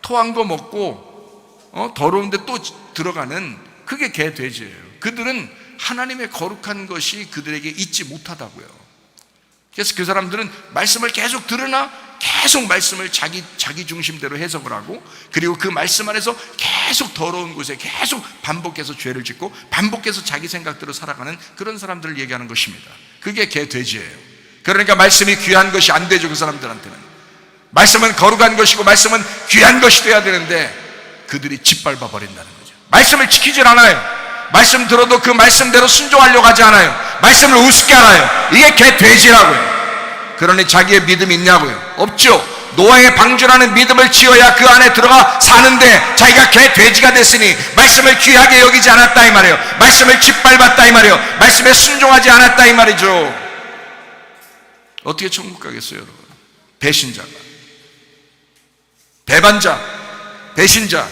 토한 거 먹고 더러운데 또 들어가는 그게 개, 돼지예요. 그들은 하나님의 거룩한 것이 그들에게 있지 못하다고요. 그래서 그 사람들은 말씀을 계속 들으나 계속 말씀을 자기 중심대로 해석을 하고, 그리고 그 말씀 안에서 계속 더러운 곳에 계속 반복해서 죄를 짓고 반복해서 자기 생각대로 살아가는 그런 사람들을 얘기하는 것입니다. 그게 개, 돼지예요. 그러니까 말씀이 귀한 것이 안 되죠. 그 사람들한테는 말씀은 거룩한 것이고 말씀은 귀한 것이 돼야 되는데 그들이 짓밟아 버린다는 거죠. 말씀을 지키질 않아요. 말씀 들어도 그 말씀대로 순종하려고 하지 않아요. 말씀을 우습게 알아요. 이게 개, 돼지라고요. 그러니 자기의 믿음이 있냐고요? 없죠. 노아의 방주라는 믿음을 지어야 그 안에 들어가 사는데 자기가 개, 돼지가 됐으니 말씀을 귀하게 여기지 않았다 이 말이에요. 말씀을 짓밟았다 이 말이에요. 말씀에 순종하지 않았다 이 말이죠. 어떻게 천국 가겠어요, 여러분? 배신자가, 배반자, 배신자.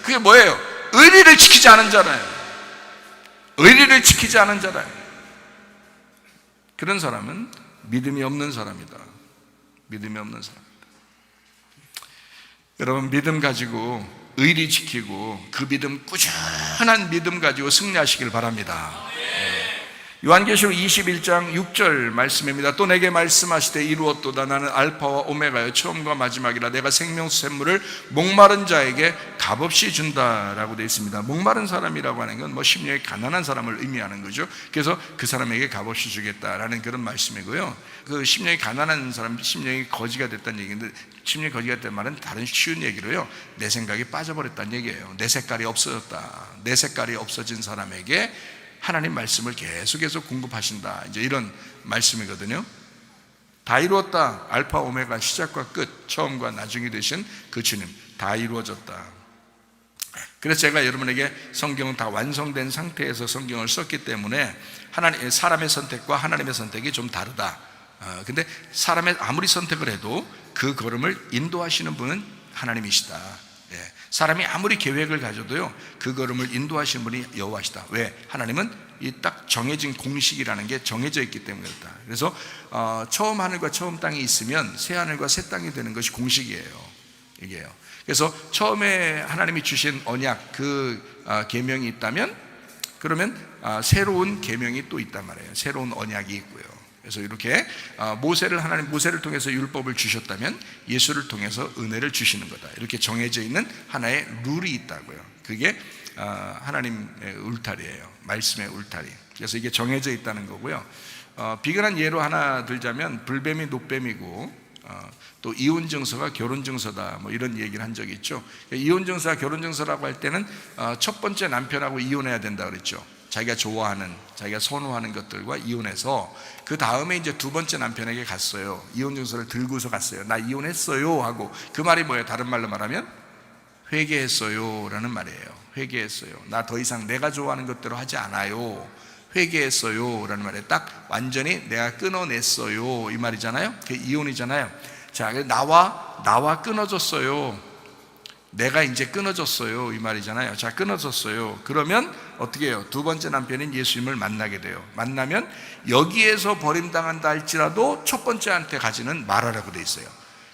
그게 뭐예요? 의리를 지키지 않은 자라요. 의리를 지키지 않은 자라요. 그런 사람은 믿음이 없는 사람이다. 믿음이 없는 사람이다. 여러분, 믿음 가지고 의리 지키고 그 믿음, 꾸준한 믿음 가지고 승리하시길 바랍니다. 요한계시록 21장 6절 말씀입니다. 또 내게 말씀하시되 이루었도다. 나는 알파와 오메가요 처음과 마지막이라. 내가 생명수 샘물을 목마른 자에게 값없이 준다라고 되어 있습니다. 목마른 사람이라고 하는 건 심령이 가난한 사람을 의미하는 거죠. 그래서 그 사람에게 값없이 주겠다라는 그런 말씀이고요. 그 심령이 가난한 사람, 심령이 거지가 됐다는 얘기인데, 심령이 거지가 됐다는 말은 다른 쉬운 얘기로요, 내 생각이 빠져버렸다는 얘기예요. 내 색깔이 없어졌다. 내 색깔이 없어진 사람에게 하나님 말씀을 계속해서 공급하신다, 이제 이런 말씀이거든요. 다 이루었다. 알파 오메가, 시작과 끝, 처음과 나중이 되신 그 주님, 다 이루어졌다. 그래서 제가 여러분에게 성경은 다 완성된 상태에서 성경을 썼기 때문에 사람의 선택과 하나님의 선택이 좀 다르다. 근데 사람의 아무리 선택을 해도 그 걸음을 인도하시는 분은 하나님이시다. 사람이 아무리 계획을 가져도요, 그 걸음을 인도하시는 분이 여호와시다. 왜? 하나님은 이 딱 정해진 공식이라는 게 정해져 있기 때문에 그렇다. 그래서 처음 하늘과 처음 땅이 있으면 새 하늘과 새 땅이 되는 것이 공식이에요. 이게요. 그래서 처음에 하나님이 주신 언약, 그 계명이 있다면, 그러면 새로운 계명이 또 있단 말이에요. 새로운 언약이 있고요. 그래서 이렇게 모세를 통해서 율법을 주셨다면 예수를 통해서 은혜를 주시는 거다. 이렇게 정해져 있는 하나의 룰이 있다고요. 그게 하나님의 울타리예요. 말씀의 울타리. 그래서 이게 정해져 있다는 거고요. 비근한 예로 하나 들자면 불뱀이 노뱀이고, 또 이혼증서가 결혼증서다, 이런 얘기를 한 적이 있죠. 이혼증서가 결혼증서라고 할 때는 첫 번째 남편하고 이혼해야 된다 그랬죠. 자기가 좋아하는, 자기가 선호하는 것들과 이혼해서 그 다음에 이제 두 번째 남편에게 갔어요. 이혼증서를 들고서 갔어요. 나 이혼했어요 하고. 그 말이 뭐예요? 다른 말로 말하면 회개했어요 라는 말이에요. 회개했어요. 나 더 이상 내가 좋아하는 것대로 하지 않아요. 회개했어요 라는 말이에요. 딱 완전히 내가 끊어냈어요 이 말이잖아요. 그게 이혼이잖아요. 자, 나와 끊어졌어요. 내가 이제 끊어졌어요 이 말이잖아요. 자, 끊어졌어요. 그러면 어떻게 해요? 두 번째 남편인 예수님을 만나게 돼요. 만나면 여기에서 버림당한다 할지라도 첫 번째한테 가지는 말하라고 돼 있어요.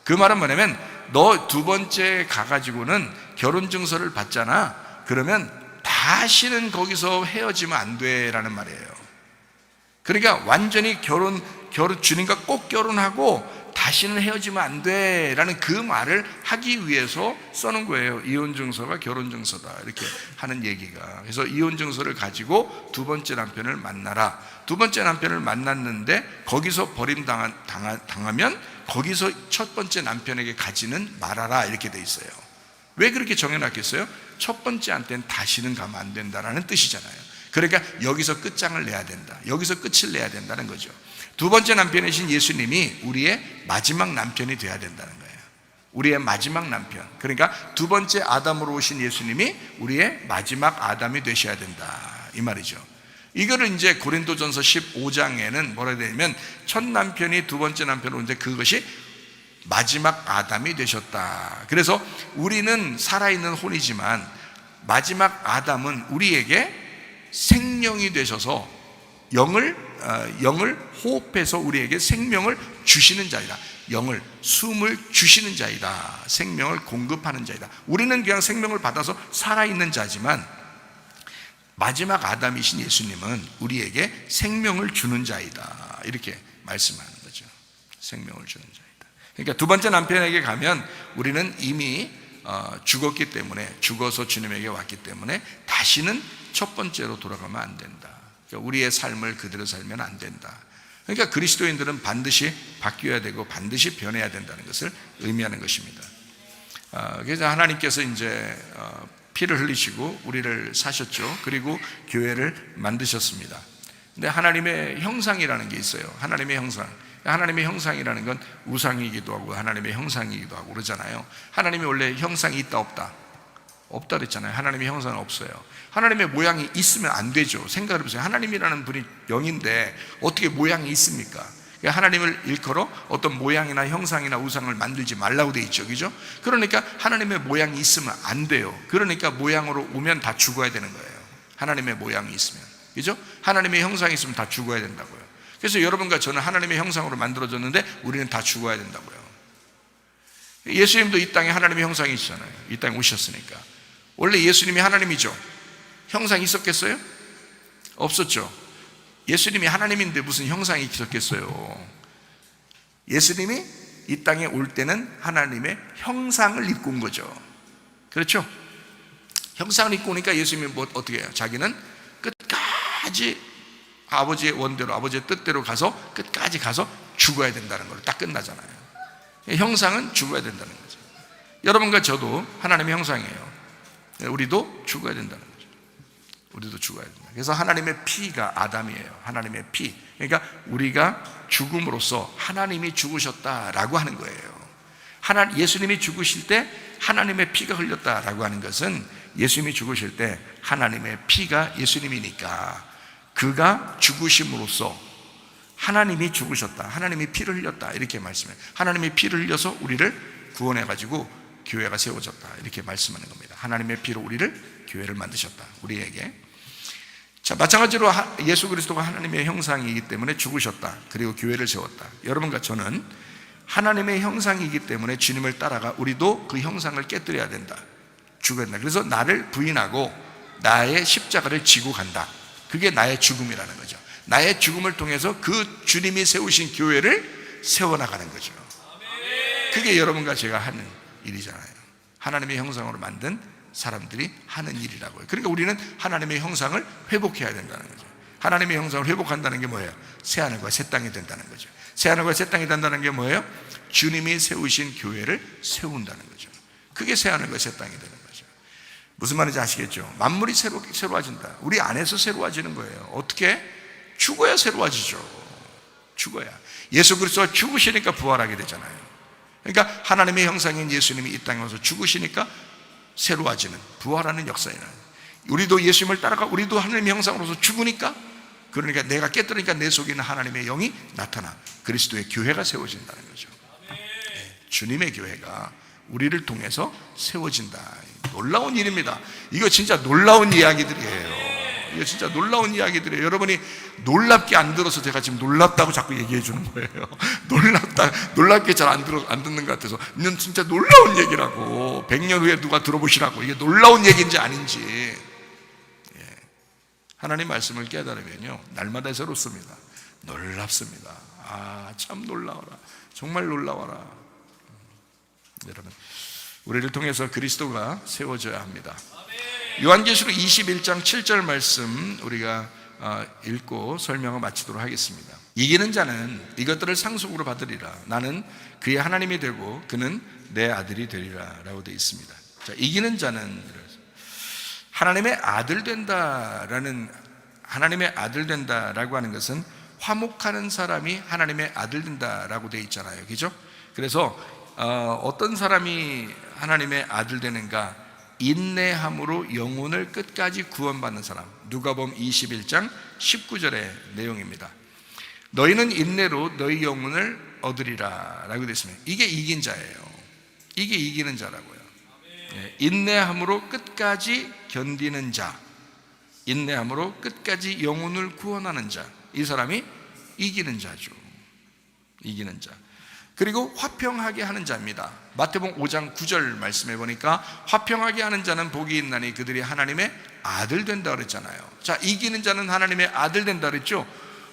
그 말은 뭐냐면 너 두 번째 가가지고는 결혼증서를 받잖아. 그러면 다시는 거기서 헤어지면 안 돼라는 말이에요. 그러니까 완전히 주님과 꼭 결혼하고 다시는 헤어지면 안 돼라는 그 말을 하기 위해서 써놓은 거예요. 이혼증서가 결혼증서다 이렇게 하는 얘기가. 그래서 이혼증서를 가지고 두 번째 남편을 만나라. 두 번째 남편을 만났는데 거기서 버림당하면 거기서 첫 번째 남편에게 가지는 말아라 이렇게 돼 있어요. 왜 그렇게 정해놨겠어요? 첫 번째한테는 다시는 가면 안 된다라는 뜻이잖아요. 그러니까 여기서 끝장을 내야 된다. 여기서 끝을 내야 된다는 거죠. 두 번째 남편이신 예수님이 우리의 마지막 남편이 돼야 된다는 거예요. 우리의 마지막 남편. 그러니까 두 번째 아담으로 오신 예수님이 우리의 마지막 아담이 되셔야 된다 이 말이죠. 이거를 이제 고린도전서 15장에는 뭐라 되냐면 첫 남편이 두 번째 남편으로 오는데 그것이 마지막 아담이 되셨다. 그래서 우리는 살아있는 혼이지만 마지막 아담은 우리에게 생명이 되셔서 영을 호흡해서 우리에게 생명을 주시는 자이다. 숨을 주시는 자이다. 생명을 공급하는 자이다. 우리는 그냥 생명을 받아서 살아있는 자지만 마지막 아담이신 예수님은 우리에게 생명을 주는 자이다 이렇게 말씀하는 거죠. 생명을 주는 자이다. 그러니까 두 번째 남편에게 가면 우리는 이미 죽었기 때문에, 죽어서 주님에게 왔기 때문에 다시는 첫 번째로 돌아가면 안 된다. 그러니까 우리의 삶을 그대로 살면 안 된다. 그러니까 그리스도인들은 반드시 바뀌어야 되고 반드시 변해야 된다는 것을 의미하는 것입니다. 그래서 하나님께서 이제 피를 흘리시고 우리를 사셨죠. 그리고 교회를 만드셨습니다. 근데 하나님의 형상이라는 게 있어요. 하나님의 형상. 하나님의 형상이라는 건 우상이기도 하고 하나님의 형상이기도 하고 그러잖아요. 하나님이 원래 형상이 있다 없다? 없다 그랬잖아요. 하나님의 형상은 없어요. 하나님의 모양이 있으면 안 되죠. 생각을 해보세요. 하나님이라는 분이 영인데 어떻게 모양이 있습니까? 하나님을 일컬어 어떤 모양이나 형상이나 우상을 만들지 말라고 돼 있죠. 그죠? 그러니까 하나님의 모양이 있으면 안 돼요. 그러니까 모양으로 오면 다 죽어야 되는 거예요. 하나님의 모양이 있으면. 그죠? 하나님의 형상이 있으면 다 죽어야 된다고요. 그래서 여러분과 저는 하나님의 형상으로 만들어졌는데 우리는 다 죽어야 된다고요. 예수님도 이 땅에 하나님의 형상이 있잖아요. 이 땅에 오셨으니까. 원래 예수님이 하나님이죠. 형상이 있었겠어요? 없었죠. 예수님이 하나님인데 무슨 형상이 있었겠어요? 예수님이 이 땅에 올 때는 하나님의 형상을 입고 온 거죠. 그렇죠? 형상을 입고 오니까 예수님이 어떻게 해요? 자기는 끝까지 아버지의 원대로, 아버지의 뜻대로 가서 끝까지 가서 죽어야 된다는 걸로 딱 끝나잖아요. 형상은 죽어야 된다는 거죠. 여러분과 저도 하나님의 형상이에요. 우리도 죽어야 된다는 거죠. 우리도 죽어야 된다. 그래서 하나님의 피가 아담이에요. 하나님의 피. 그러니까 우리가 죽음으로써 하나님이 죽으셨다라고 하는 거예요. 예수님이 죽으실 때 하나님의 피가 흘렸다라고 하는 것은 예수님이 죽으실 때 하나님의 피가 예수님이니까 그가 죽으심으로써 하나님이 죽으셨다. 하나님이 피를 흘렸다. 이렇게 말씀해요. 하나님의 피를 흘려서 우리를 구원해가지고 교회가 세워졌다. 이렇게 말씀하는 겁니다. 하나님의 피로 우리를 교회를 만드셨다. 우리에게. 자, 마찬가지로 예수 그리스도가 하나님의 형상이기 때문에 죽으셨다. 그리고 교회를 세웠다. 여러분과 저는 하나님의 형상이기 때문에 주님을 따라가 우리도 그 형상을 깨뜨려야 된다. 죽어야 된다. 그래서 나를 부인하고 나의 십자가를 지고 간다. 그게 나의 죽음이라는 거죠. 나의 죽음을 통해서 그 주님이 세우신 교회를 세워나가는 거죠. 그게 여러분과 제가 하는 일이잖아요. 하나님의 형상으로 만든 사람들이 하는 일이라고요. 그러니까 우리는 하나님의 형상을 회복해야 된다는 거죠. 하나님의 형상을 회복한다는 게 뭐예요? 새하늘과 새 땅이 된다는 거죠. 새하늘과 새 땅이 된다는 게 뭐예요? 주님이 세우신 교회를 세운다는 거죠. 그게 새하늘과 새 땅이 되는 거죠. 무슨 말인지 아시겠죠? 만물이 새로워진다. 우리 안에서 새로워지는 거예요. 어떻게? 죽어야 새로워지죠. 죽어야. 예수 그리스도가 죽으시니까 부활하게 되잖아요. 그러니까 하나님의 형상인 예수님이 이 땅에 와서 죽으시니까 새로워지는, 부활하는 역사에 나요. 우리도 예수님을 따라가 우리도 하나님의 형상으로서 죽으니까, 그러니까 내가 깨뜨리니까 내 속에 있는 하나님의 영이 나타나 그리스도의 교회가 세워진다는 거죠. 네, 주님의 교회가 우리를 통해서 세워진다. 놀라운 일입니다. 이거 진짜 놀라운 이야기들이에요. 이거 진짜 놀라운 이야기들이에요. 여러분이 놀랍게 안 들어서 제가 지금 놀랍다고 자꾸 얘기해 주는 거예요. 놀랍게 잘 안 듣는 것 같아서. 이건 진짜 놀라운 얘기라고. 100년 후에 누가 들어보시라고. 이게 놀라운 얘기인지 아닌지. 하나님 말씀을 깨달으면요, 날마다 새롭습니다. 놀랍습니다. 참 놀라워라. 정말 놀라워라. 여러분, 우리를 통해서 그리스도가 세워져야 합니다. 요한계시록 21장 7절 말씀 우리가 읽고 설명을 마치도록 하겠습니다. 이기는 자는 이것들을 상속으로 받으리라. 나는 그의 하나님이 되고 그는 내 아들이 되리라 라고 되어 있습니다. 자, 이기는 자는 하나님의 아들 된다라는, 하나님의 아들 된다라고 하는 것은 화목하는 사람이 하나님의 아들 된다라고 되어 있잖아요. 그죠? 그래서 어떤 사람이 하나님의 아들 되는가? 인내함으로 영혼을 끝까지 구원받는 사람. 누가복음 21장 19절의 내용입니다. 너희는 인내로 너희 영혼을 얻으리라 라고 되어 있습니다. 이게 이긴 자예요. 이게 이기는 자라고요. 인내함으로 끝까지 견디는 자, 인내함으로 끝까지 영혼을 구원하는 자, 이 사람이 이기는 자죠. 이기는 자. 그리고 화평하게 하는 자입니다. 마태복음 5장 9절 말씀해 보니까 화평하게 하는 자는 복이 있나니 그들이 하나님의 아들 된다 그랬잖아요. 자, 이기는 자는 하나님의 아들 된다 그랬죠.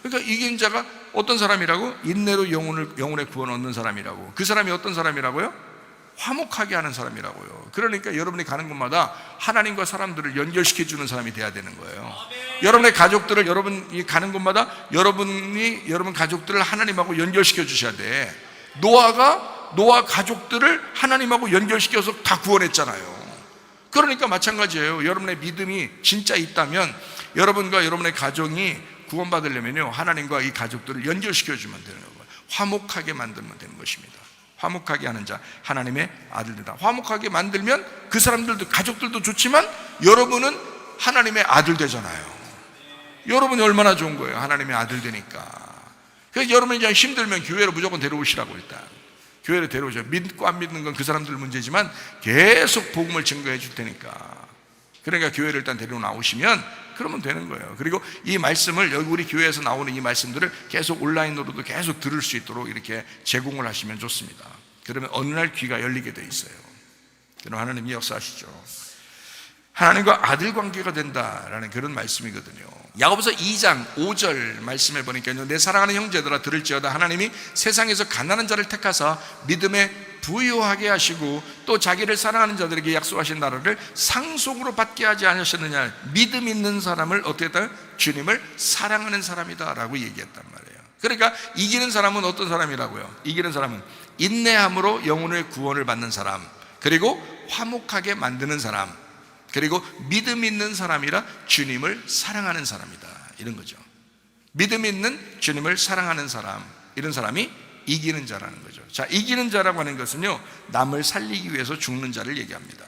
그러니까 이기는 자가 어떤 사람이라고? 인내로 영혼의 구원 얻는 사람이라고. 그 사람이 어떤 사람이라고요? 화목하게 하는 사람이라고요. 그러니까 여러분이 가는 곳마다 하나님과 사람들을 연결시켜 주는 사람이 돼야 되는 거예요. 여러분의 가족들을, 여러분이 가는 곳마다 여러분 가족들을 하나님하고 연결시켜 주셔야 돼. 노아 가족들을 하나님하고 연결시켜서 다 구원했잖아요. 그러니까 마찬가지예요. 여러분의 믿음이 진짜 있다면 여러분과 여러분의 가정이 구원받으려면요, 하나님과 이 가족들을 연결시켜 주면 되는 거예요. 화목하게 만들면 되는 것입니다. 화목하게 하는 자, 하나님의 아들들이다. 화목하게 만들면 그 사람들도, 가족들도 좋지만 여러분은 하나님의 아들 되잖아요. 여러분이 얼마나 좋은 거예요, 하나님의 아들 되니까. 그래서 여러분이 그냥 힘들면 교회로 무조건 데려오시라고. 일단 교회로 데려오셔. 믿고 안 믿는 건 그 사람들 문제지만 계속 복음을 증거해 줄 테니까. 그러니까 교회를 일단 데리고 나오시면 그러면 되는 거예요. 그리고 이 말씀을, 여기 우리 교회에서 나오는 이 말씀들을 계속 온라인으로도 계속 들을 수 있도록 이렇게 제공을 하시면 좋습니다. 그러면 어느 날 귀가 열리게 돼 있어요. 그럼 하나님이 역사하시죠. 하나님과 아들 관계가 된다라는 그런 말씀이거든요. 야고보서 2장 5절 말씀해 보니까요, 내 사랑하는 형제들아 들을지어다 하나님이 세상에서 가난한 자를 택하사 믿음에 부유하게 하시고 또 자기를 사랑하는 자들에게 약속하신 나라를 상속으로 받게 하지 않으셨느냐. 믿음 있는 사람을 어떻게 했다? 주님을 사랑하는 사람이다 라고 얘기했단 말이에요. 그러니까 이기는 사람은 어떤 사람이라고요? 이기는 사람은 인내함으로 영혼의 구원을 받는 사람, 그리고 화목하게 만드는 사람, 그리고 믿음 있는 사람이라 주님을 사랑하는 사람이다, 이런 거죠. 믿음 있는 주님을 사랑하는 사람, 이런 사람이 이기는 자라는 거죠. 자, 이기는 자라고 하는 것은요, 남을 살리기 위해서 죽는 자를 얘기합니다.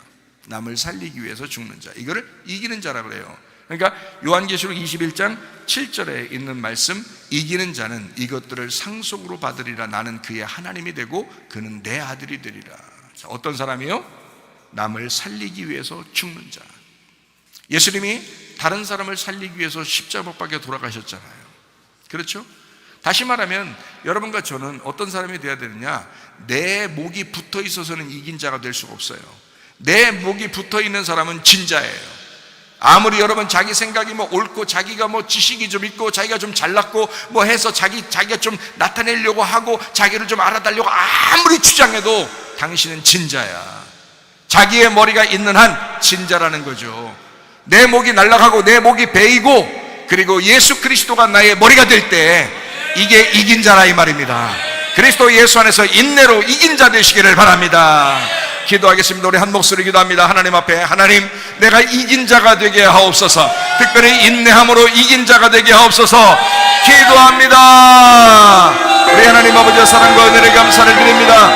남을 살리기 위해서 죽는 자, 이거를 이기는 자라고 그래요. 그러니까 요한계시록 21장 7절에 있는 말씀, 이기는 자는 이것들을 상속으로 받으리라. 나는 그의 하나님이 되고 그는 내 아들이 되리라. 자, 어떤 사람이요? 남을 살리기 위해서 죽는 자. 예수님이 다른 사람을 살리기 위해서 십자가 못 박혀 돌아가셨잖아요. 그렇죠? 다시 말하면 여러분과 저는 어떤 사람이 되어야 되느냐? 내 목이 붙어 있어서는 이긴 자가 될 수가 없어요. 내 목이 붙어 있는 사람은 진자예요. 아무리 여러분 자기 생각이 옳고 자기가 지식이 좀 있고 자기가 좀 잘났고 해서 자기가 좀 나타내려고 하고 자기를 좀 알아달려고 아무리 주장해도 당신은 진자야. 자기의 머리가 있는 한 진자라는 거죠. 내 목이 날아가고 내 목이 베이고 그리고 예수 그리스도가 나의 머리가 될 때 이게 이긴 자라 이 말입니다. 그리스도 예수 안에서 인내로 이긴 자 되시기를 바랍니다. 기도하겠습니다. 우리 한 목소리 기도합니다. 하나님 앞에, 하나님, 내가 이긴 자가 되게 하옵소서. 특별히 인내함으로 이긴 자가 되게 하옵소서. 기도합니다. 우리 하나님 아버지의 사랑과 은혜를 감사를 드립니다.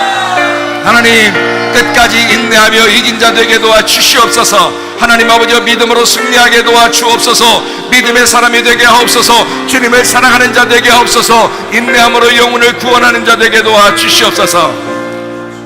하나님, 끝까지 인내하며 이긴 자 되게 도와주시옵소서. 하나님 아버지여, 믿음으로 승리하게 도와주옵소서. 믿음의 사람이 되게 하옵소서. 주님을 사랑하는 자 되게 하옵소서. 인내함으로 영혼을 구원하는 자 되게 도와주시옵소서.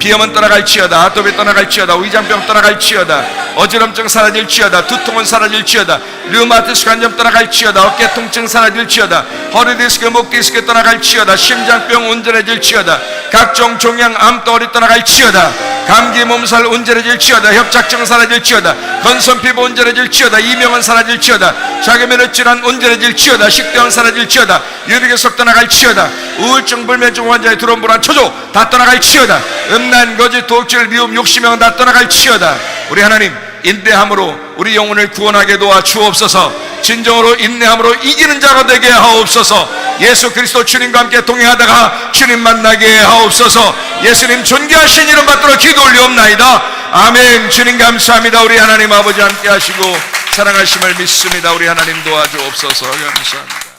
비염은 떠나갈지어다. 아토피 떠나갈지어다. 위장병 떠나갈지어다. 어지럼증 사라질지어다. 두통은 사라질지어다. 류마티스 관절 떠나갈지어다. 어깨 통증 사라질지어다. 허리 디스크, 목 디스크 떠나갈지어다. 심장병 온전해질지어다. 각종 종양 암덩어리 떠나갈지어다. 감기 몸살 온전해질지어다. 협착증 사라질지어다. 건선 피부 온전해질지어다. 이명은 사라질지어다. 자기면역 질환 온전해질지어다. 식대원 사라질지어다. 유비계속 떠나갈지어다. 우울증, 불면증 환자의 두려움, 불안, 초조 다 떠나갈지어다. 음란, 거짓, 도둑질, 미움, 욕심형 다 떠나갈지어다. 우리 하나님, 인내함으로 우리 영혼을 구원하게 도와주옵소서. 진정으로 인내함으로 이기는 자가 되게 하옵소서. 예수 그리스도 주님과 함께 동행하다가 주님 만나게 하옵소서. 예수님 존귀하신 이름 받들어 기도 올리옵나이다. 아멘. 주님 감사합니다. 우리 하나님 아버지 함께 하시고 사랑하심을 믿습니다. 우리 하나님 도와주옵소서. 감사합니다.